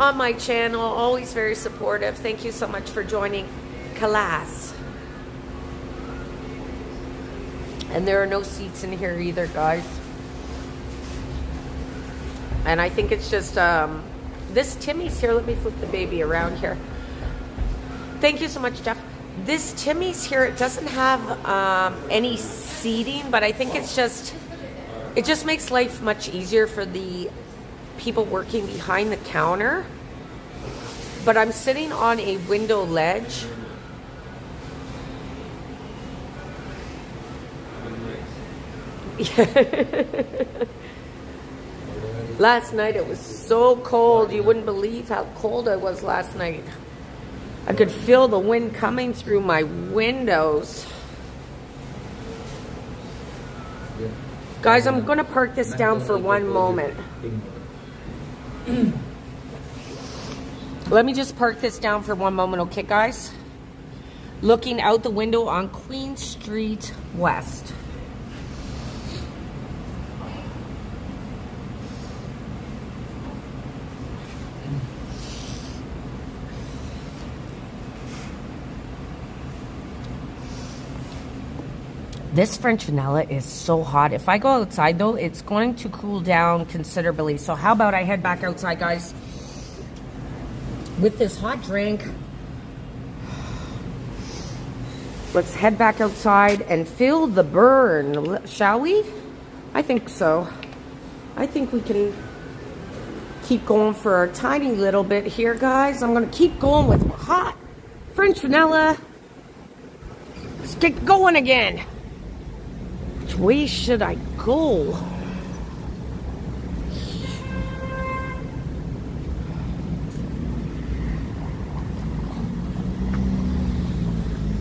on my channel. Always very supportive. Thank you so much for joining class. And there are no seats in here either, guys. And I think it's just, this Timmy's here. Let me flip the baby around here. Thank you so much, Jeff. This Timmy's here, it doesn't have any seating, but I think it just makes life much easier for the people working behind the counter. But I'm sitting on a window ledge. Last night it was so cold. You wouldn't believe how cold I was last night. I could feel the wind coming through my windows. Guys, I'm going to park this down for one moment. Let me just park this down for one moment, okay, guys? Looking out the window on Queen Street West. This French vanilla is so hot. If I go outside, though, it's going to cool down considerably. So how about I head back outside, guys, with this hot drink. Let's head back outside and feel the burn, shall we? I think so. I think we can keep going for a tiny little bit here, guys. I'm going to keep going with hot French vanilla. Let's get going again. Which way should I go?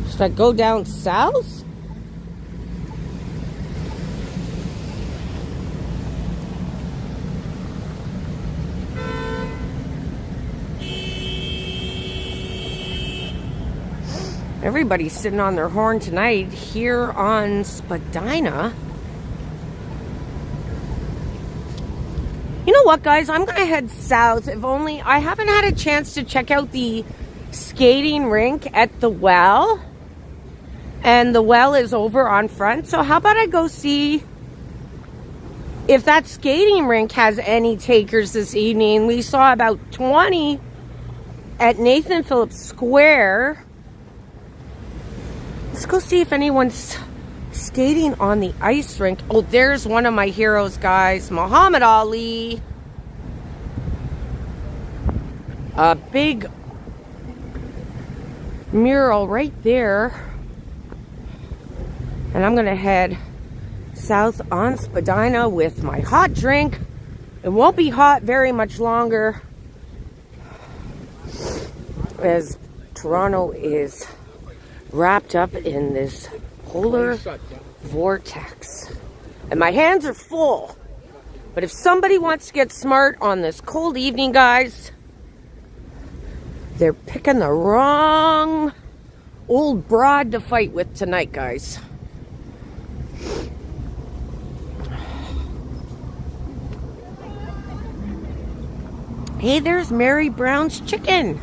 Should I go down south? Everybody's sitting on their horn tonight here on Spadina. You know what, guys? I'm going to head south. If only I haven't had a chance to check out the skating rink at the well. And the well is over on front. So how about I go see if that skating rink has any takers this evening. We saw about 20 at Nathan Phillips Square. Let's go see if anyone's skating on the ice rink. Oh, there's one of my heroes, guys. Muhammad Ali. A big mural right there. And I'm going to head south on Spadina with my hot drink. It won't be hot very much longer, as Toronto is wrapped up in this polar vortex. And my hands are full. But if somebody wants to get smart on this cold evening, guys, they're picking the wrong old broad to fight with tonight, guys. Hey, there's Mary Brown's chicken.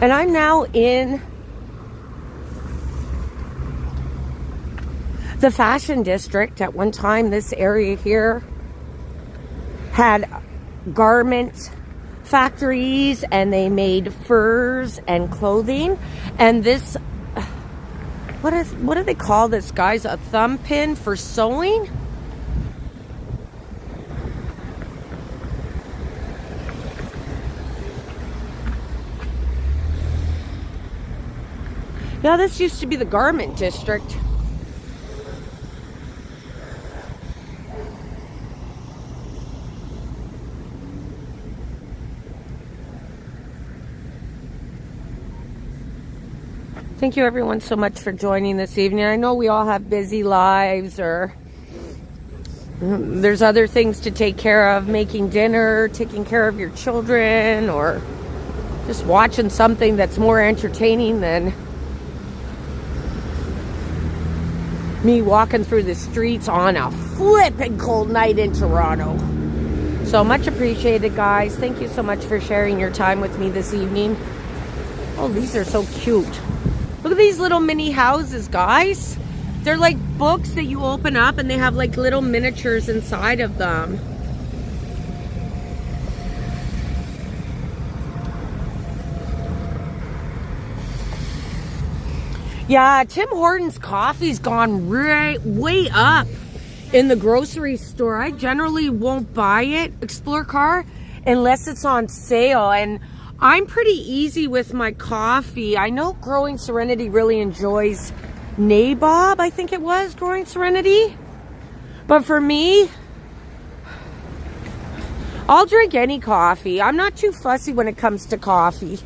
And I'm now in the fashion district. At one time, this area here had garment factories and they made furs and clothing. And this, what do they call this, guys? A thumb pin for sewing? Yeah, this used to be the garment district. Thank you everyone so much for joining this evening. I know we all have busy lives, or there's other things to take care of, making dinner, taking care of your children, or just watching something that's more entertaining than me walking through the streets on a flipping cold night in Toronto. So much appreciated, guys. Thank you so much for sharing your time with me this evening. Oh, these are so cute. Look at these little mini houses, guys. They're like books that you open up and they have like little miniatures inside of them. Yeah, Tim Hortons coffee's gone way up in the grocery store. I generally won't buy it, Explorer Car, unless it's on sale. And I'm pretty easy with my coffee. I know Growing Serenity really enjoys Nabob, I think it was, Growing Serenity. But for me, I'll drink any coffee. I'm not too fussy when it comes to coffee.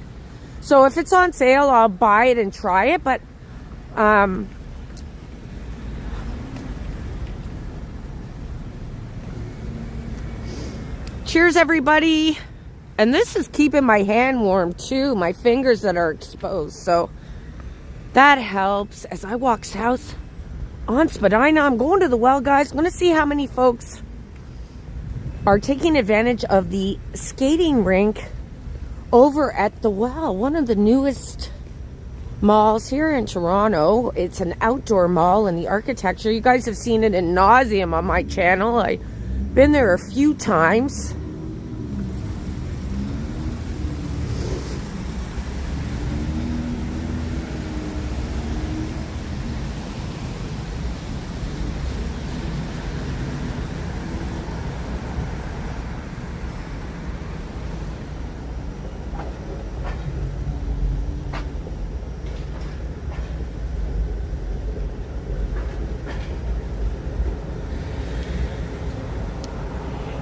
So if it's on sale, I'll buy it and try it. But cheers, everybody. And this is keeping my hand warm too, my fingers that are exposed. So that helps as I walk south on Spadina. I'm going to the well, guys. I'm going to see how many folks are taking advantage of the skating rink over at the well, one of the newest malls here in Toronto. It's an outdoor mall, and the architecture, you guys have seen it in nauseam on my channel. I've been there a few times.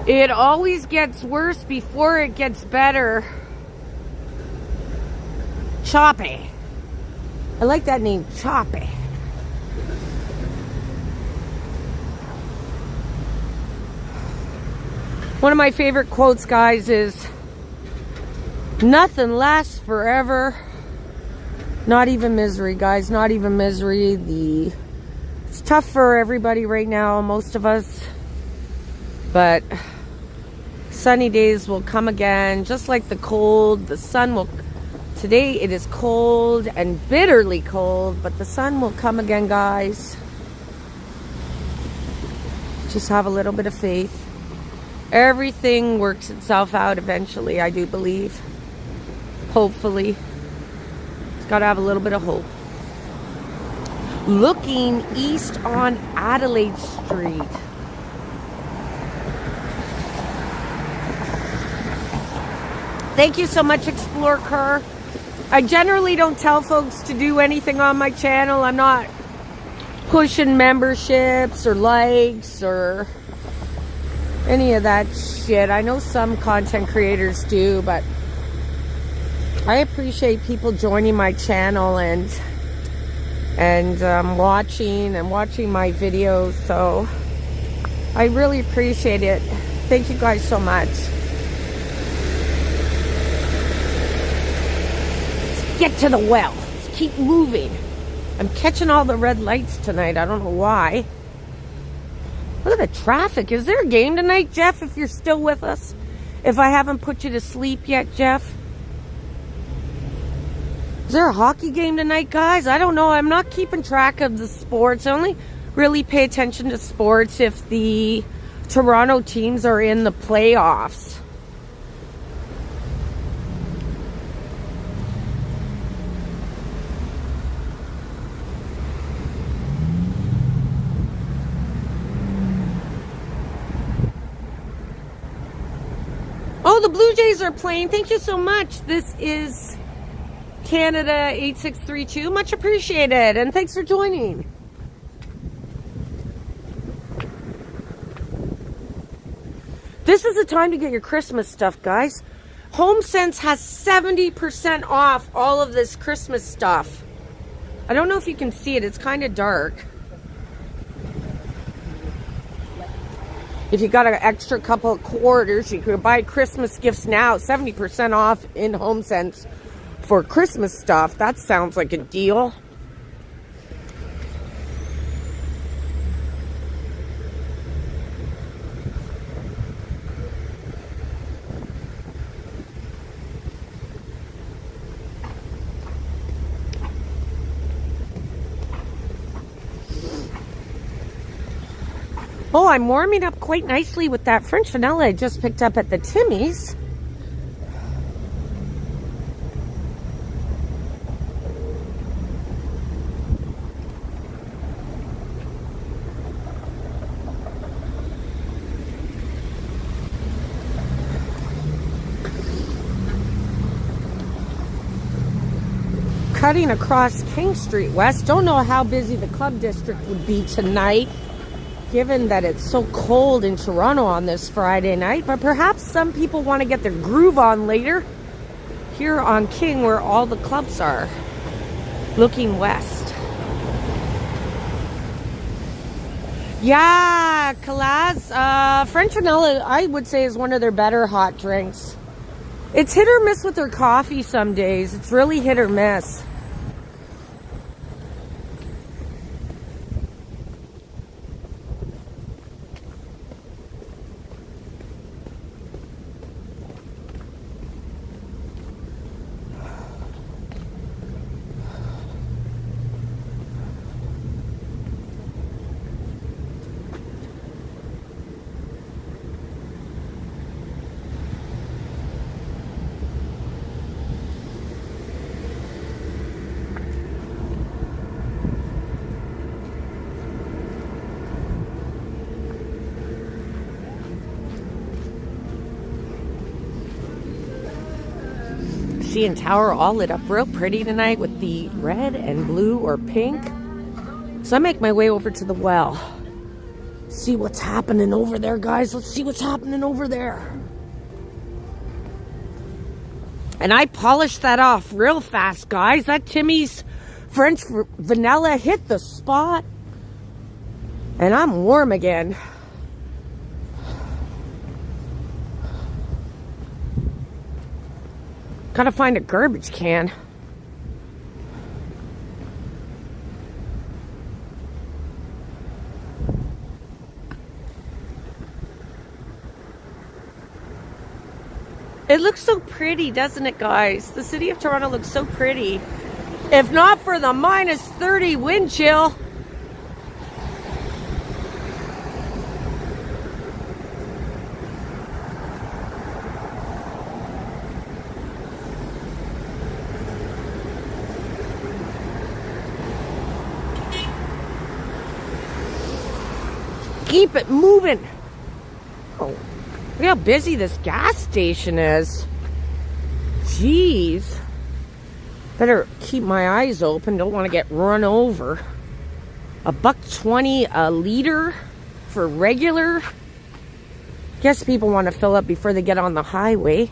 It always gets worse before it gets better. Choppy. I like that name, Choppy. One of my favorite quotes, guys, is nothing lasts forever. Not even misery, guys. Not even misery. It's tough for everybody right now, most of us. But sunny days will come again, just like the cold. The sun will... Today it is cold and bitterly cold, but the sun will come again, guys. Just have a little bit of faith. Everything works itself out eventually, I do believe. Hopefully. It's got to have a little bit of hope. Looking east on Adelaide Street. Thank you so much, Explorer Car. I generally don't tell folks to do anything on my channel. I'm not pushing memberships or likes or any of that shit. I know some content creators do, but I appreciate people joining my channel and watching my videos. So I really appreciate it. Thank you guys so much. Get to the well. Let's keep moving. I'm catching all the red lights tonight. I don't know why. Look at the traffic. Is there a game tonight, Jeff, if you're still with us? If I haven't put you to sleep yet, Jeff? Is there a hockey game tonight, guys? I don't know. I'm not keeping track of the sports. I only really pay attention to sports if the Toronto teams are in the playoffs. Oh, the Blue Jays are playing. Thank you so much. This is Canada 8632. Much appreciated. And thanks for joining. This is the time to get your Christmas stuff, guys. HomeSense has 70% off all of this Christmas stuff. I don't know if you can see it. It's kind of dark. If you got an extra couple of quarters, you could buy Christmas gifts now. 70% off in HomeSense for Christmas stuff. That sounds like a deal. Oh, I'm warming up quite nicely with that French vanilla I just picked up at the Timmy's. Cutting across King Street West. Don't know how busy the club district would be tonight, given that it's so cold in Toronto on this Friday night. But perhaps some people want to get their groove on later. Here on King, where all the clubs are, looking west. Yeah, Calaz. French vanilla, I would say, is one of their better hot drinks. It's hit or miss with their coffee some days. It's really hit or miss. CN Tower all lit up real pretty tonight with the red and blue or pink. So I make my way over to the well. See what's happening over there, guys. Let's see what's happening over there. And I polished that off real fast, guys. That Timmy's French vanilla hit the spot. And I'm warm again. Gotta find a garbage can. It looks so pretty, doesn't it, guys? The city of Toronto looks so pretty. If not for the minus 30 wind chill. Keep it moving. Oh, look how busy this gas station is. Jeez. Better keep my eyes open. Don't want to get run over. $1.20 a liter for regular. Guess people want to fill up before they get on the highway.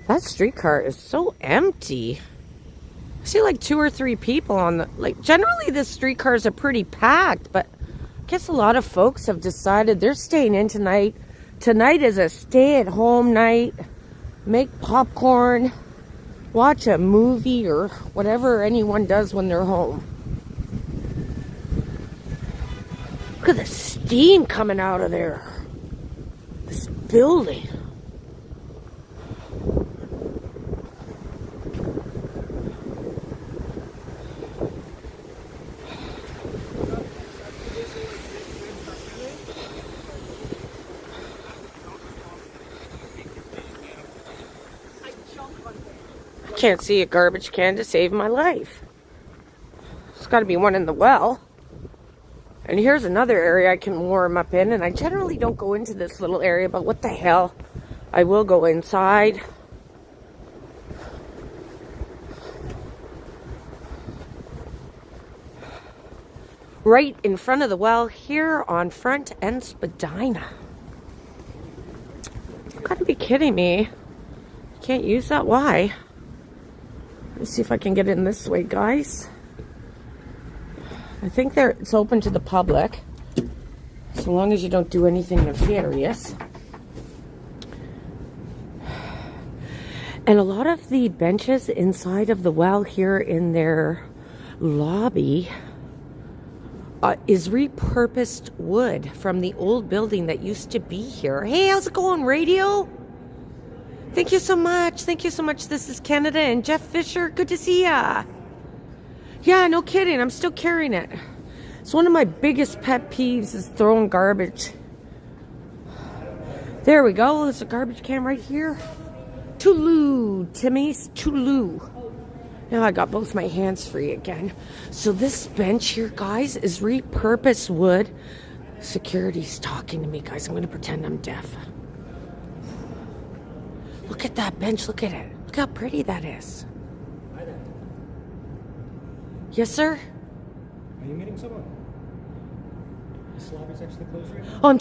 That streetcar is so empty. I see like 2 or 3 people on the... Like, generally the streetcars are pretty packed, but I guess a lot of folks have decided they're staying in tonight. Tonight is a stay-at-home night. Make popcorn. Watch a movie or whatever anyone does when they're home. Look at the steam coming out of there. This building. Can't see a garbage can to save my life. There's got to be one in the well. And here's another area I can warm up in. And I generally don't go into this little area, but what the hell? I will go inside. Right in front of the well here on Front and Spadina. You gotta be kidding me. Can't use that? Why? Let's see if I can get in this way, guys. I think it's open to the public, so long as you don't do anything nefarious. And a lot of the benches inside of the well here in their lobby is repurposed wood from the old building that used to be here. Hey, how's it going, radio? Thank you so much. Thank you so much. This is Canada and Jeff Fisher. Good to see ya. Yeah, no kidding. I'm still carrying it. It's one of my biggest pet peeves is throwing garbage. There we go. There's a garbage can right here. Toulou, Timmy's Toulou. Now I got both my hands free again. So this bench here, guys, is repurposed wood. Security's talking to me, guys. I'm going to pretend I'm deaf. Look at that bench. Look at it. Look how pretty that is. Hi there. Yes, sir? Are you meeting someone? This lobby's actually closed right now? Oh, I'm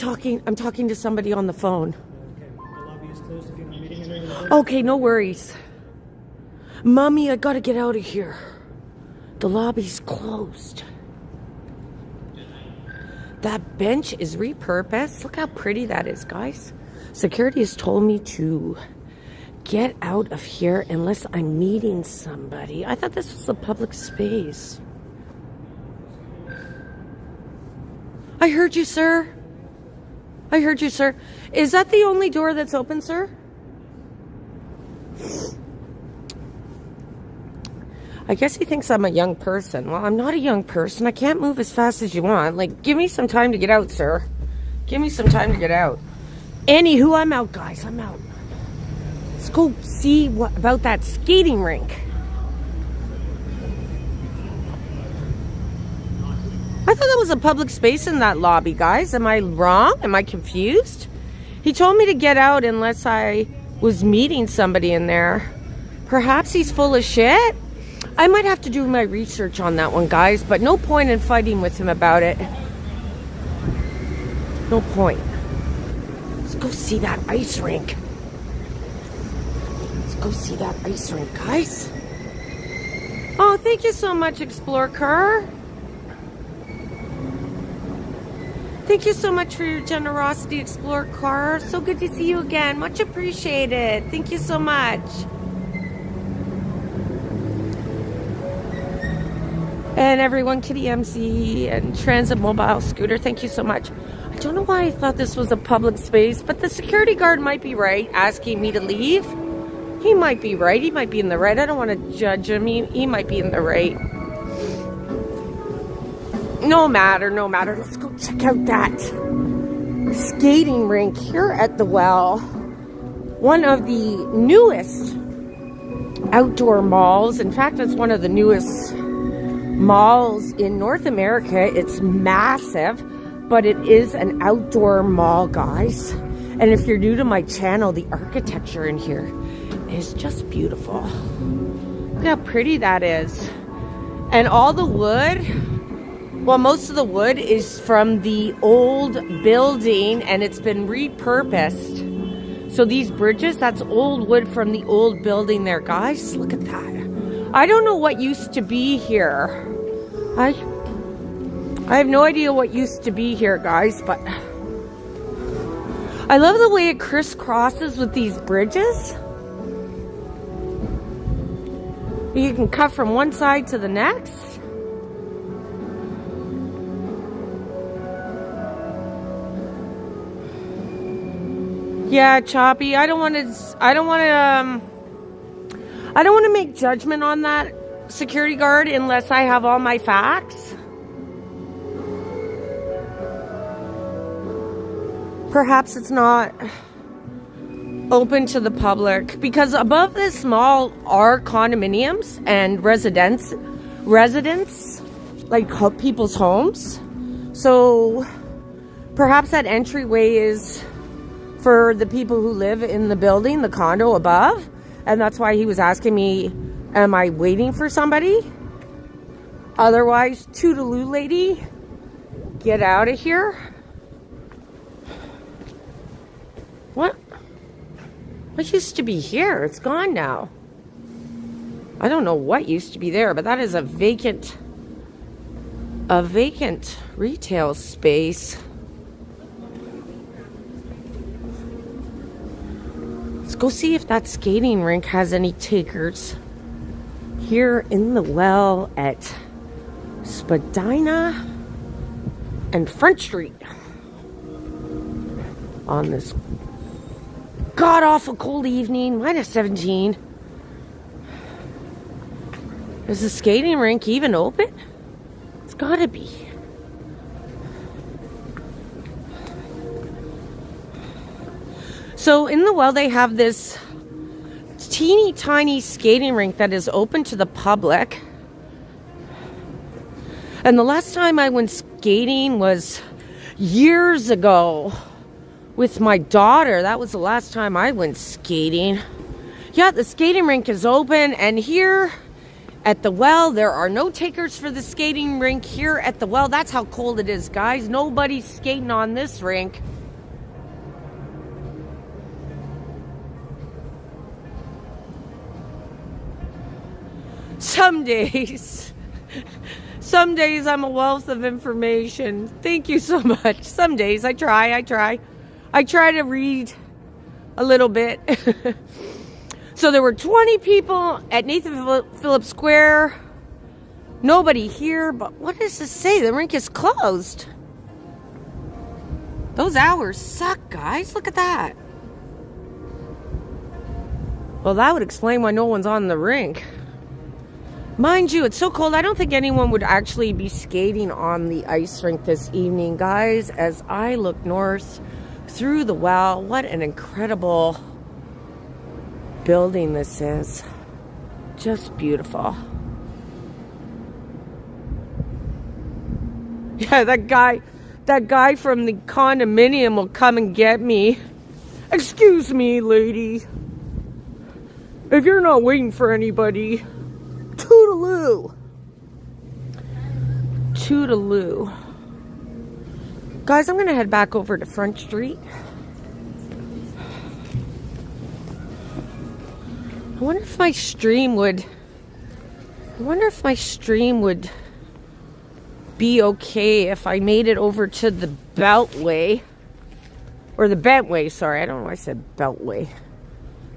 talking to somebody on the phone. Okay, the lobby is closed if you're not meeting anyone. Okay, no worries. Mommy, I gotta get out of here. The lobby's closed. That bench is repurposed. Look how pretty that is, guys. Security has told me to get out of here unless I'm meeting somebody. I thought this was a public space. I heard you, sir. I heard you, sir. Is that the only door that's open, sir? I guess he thinks I'm a young person. Well, I'm not a young person. I can't move as fast as you want. Like, give me some time to get out, sir. Give me some time to get out. Anywho, I'm out, guys. I'm out. Let's go see what about that skating rink. I thought that was a public space in that lobby, guys. Am I wrong? Am I confused? He told me to get out unless I was meeting somebody in there. Perhaps he's full of shit? I might have to do my research on that one, guys, but no point in fighting with him about it. No point. Let's go see that ice rink. Let's go see that ice rink, guys. Oh, thank you so much, Explore Car. Thank you so much for your generosity, Explore Car. So good to see you again. Much appreciated. Thank you so much. And everyone, Kitty MC and Transit Mobile Scooter, thank you so much. I don't know why I thought this was a public space, but the security guard might be right asking me to leave. He might be right. He might be in the right. I don't want to judge him. He might be in the right. No matter, no matter. Let's go check out that skating rink here at the Well. One of the newest outdoor malls. In fact, it's one of the newest malls in North America. It's massive, but it is an outdoor mall, guys. And if you're new to my channel, the architecture in here is just beautiful. Look how pretty that is. And all the wood, well, most of the wood is from the old building and it's been repurposed. So these bridges, that's old wood from the old building there, guys. Look at that. I don't know what used to be here. I have no idea what used to be here, guys, but I love the way it crisscrosses with these bridges. You can cut from one side to the next. Yeah, Choppy, I don't want to make judgment on that security guard unless I have all my facts. Perhaps it's not open to the public because above this mall are condominiums and residents like people's homes. So perhaps that entryway is for the people who live in the building, the condo above. And that's why he was asking me, am I waiting for somebody? Otherwise, toodaloo lady, get out of here. What used to be here? It's gone now. I don't know what used to be there, but that is a vacant retail space. Let's go see if that skating rink has any takers. Here in the Well at Spadina and Front Street on this god-awful cold evening, minus 17. Is the skating rink even open? It's gotta be. So in the well, they have this teeny tiny skating rink that is open to the public. And the last time I went skating was years ago with my daughter. That was the last time I went skating. Yeah, the skating rink is open, and here at the well, there are no takers for the skating rink here at the well. That's how cold it is, guys. Nobody's skating on this rink. Some days I'm a wealth of information. Thank you so much. Some days I try to read a little bit. So there were 20 people at Nathan Phillips Square. Nobody here, but what does this say? The rink is closed. Those hours suck, guys. Look at that. Well, that would explain why no one's on the rink. Mind you, it's so cold, I don't think anyone would actually be skating on the ice rink this evening, guys. As I look north through the well, what an incredible building this is. Just beautiful. Yeah, that guy from the condominium will come and get me. Excuse me, lady. If you're not waiting for anybody, toodaloo. Toodaloo. Guys, I'm going to head back over to Front Street. I wonder if my stream would be okay if I made it over to the Beltway. Or the Bentway, sorry. I don't know why I said Beltway.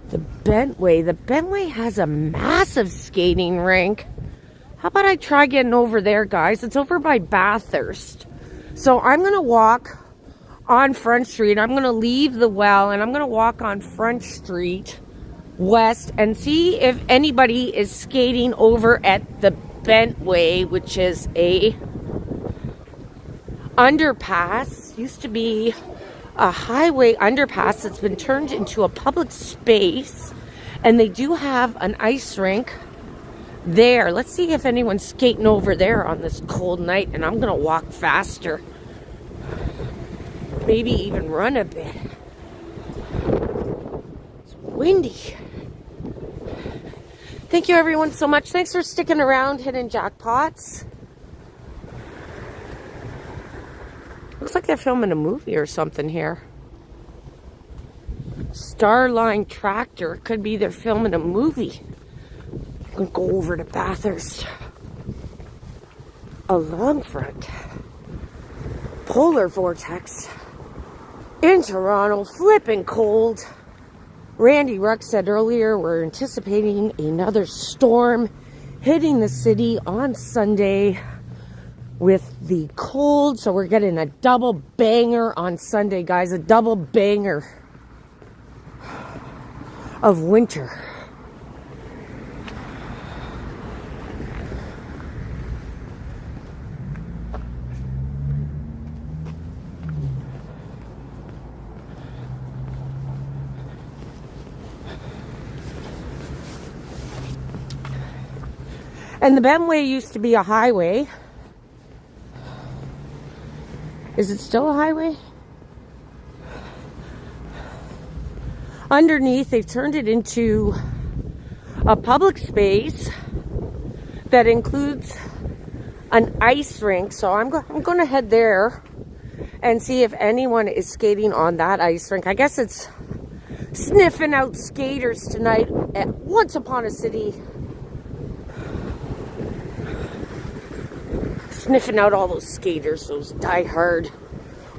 The Bentway. The Bentway has a massive skating rink. How about I try getting over there, guys? It's over by Bathurst. So I'm going to walk on Front Street. I'm going to leave the well and I'm going to walk on Front Street west and see if anybody is skating over at the Bentway, which is a underpass. Used to be a highway underpass that's been turned into a public space, and they do have an ice rink there. Let's see if anyone's skating over there on this cold night, and I'm gonna walk faster, maybe even run a bit. It's windy. Thank you everyone so much. Thanks for sticking around. Hidden Jackpots. Looks like they're filming a movie or something here. Starline Tractor. Could be they're filming a movie. I'm going to go over to Bathurst. A long front. Polar vortex. In Toronto. Flipping cold. Randy Ruck said earlier we're anticipating another storm hitting the city on Sunday. With the cold, so we're getting a double banger on Sunday, guys. A double banger of winter. And the Bentway used to be a highway. Is it still a highway? Underneath, they've turned it into a public space that includes an ice rink. So I'm going to head there and see if anyone is skating on that ice rink. I guess it's sniffing out skaters tonight at Once Upon a City. Sniffing out all those skaters, those die-hard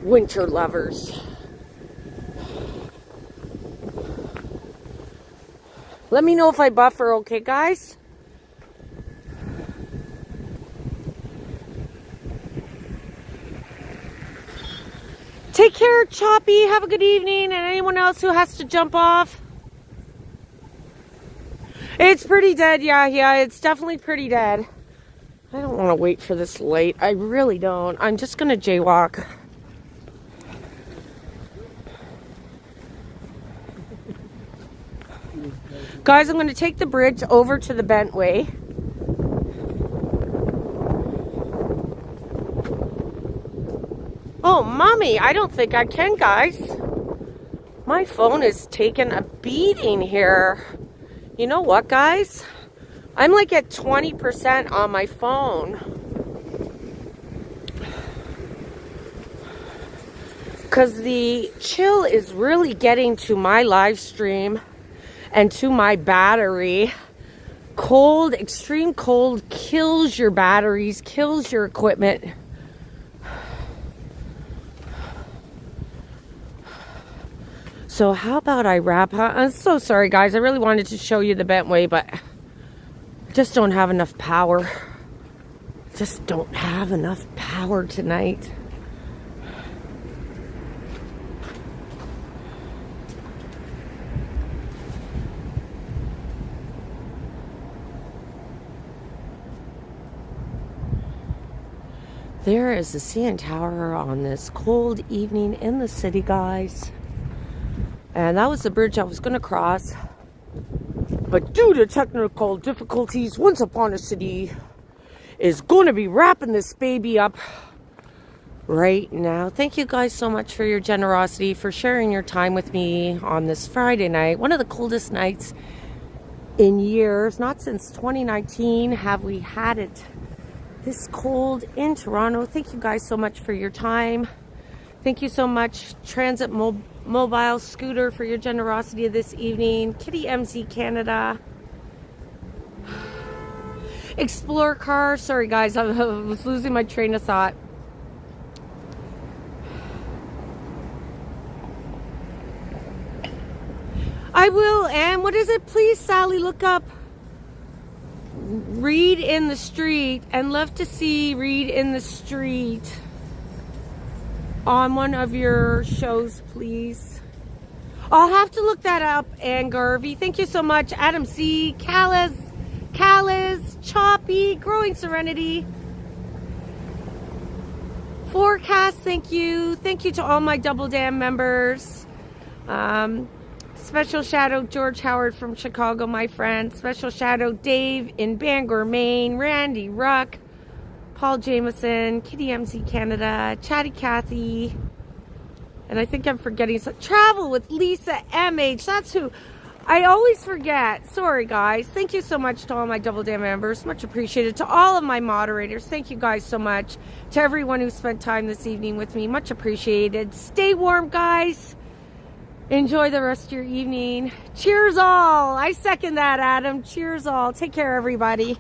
winter lovers. Let me know if I buffer, okay, guys? Take care, Choppy. Have a good evening. And anyone else who has to jump off. It's pretty dead. Yeah, it's definitely pretty dead. I don't want to wait for this light. I really don't. I'm just going to jaywalk. Guys, I'm going to take the bridge over to the Bentway. Oh, Mommy, I don't think I can, guys. My phone is taking a beating here. You know what, guys? I'm like at 20% on my phone. Because the chill is really getting to my live stream and to my battery. Cold, extreme cold kills your batteries, kills your equipment. So how about I wrap up? I'm so sorry, guys. I really wanted to show you the Bentway, but I just don't have enough power. Just don't have enough power tonight. There is the CN Tower on this cold evening in the city, guys. And that was the bridge I was going to cross. But due to technical difficulties, Once Upon a City is going to be wrapping this baby up right now. Thank you guys so much for your generosity, for sharing your time with me on this Friday night. One of the coldest nights in years. Not since 2019 have we had it this cold in Toronto. Thank you guys so much for your time. Thank you so much, Transit Mobile Scooter, for your generosity this evening. Kitty MZ Canada. Explore Car. Sorry, guys. I was losing my train of thought. I will. And what is it? Please, Sally, look up Read in the Street. And love to see Read in the Street on one of your shows, please. I'll have to look that up. And Garvey, thank you so much. Adam C, Callis, Choppy, Growing Serenity, Forecast, thank you. Thank you to all my Double Dam members. Special shout out George Howard from Chicago, my friend. Special shout out Dave in Bangor, Maine. Randy Ruck, Paul Jameson, Kitty MZ Canada, Chatty Cathy, and I think I'm forgetting some. Travel with Lisa MH. That's who I always forget. Sorry, guys. Thank you so much to all my Double Dam members. Much appreciated. To all of my moderators, thank you guys so much. To everyone who spent time this evening with me, much appreciated. Stay warm, guys. Enjoy the rest of your evening. Cheers all. I second that, Adam. Cheers all. Take care, everybody.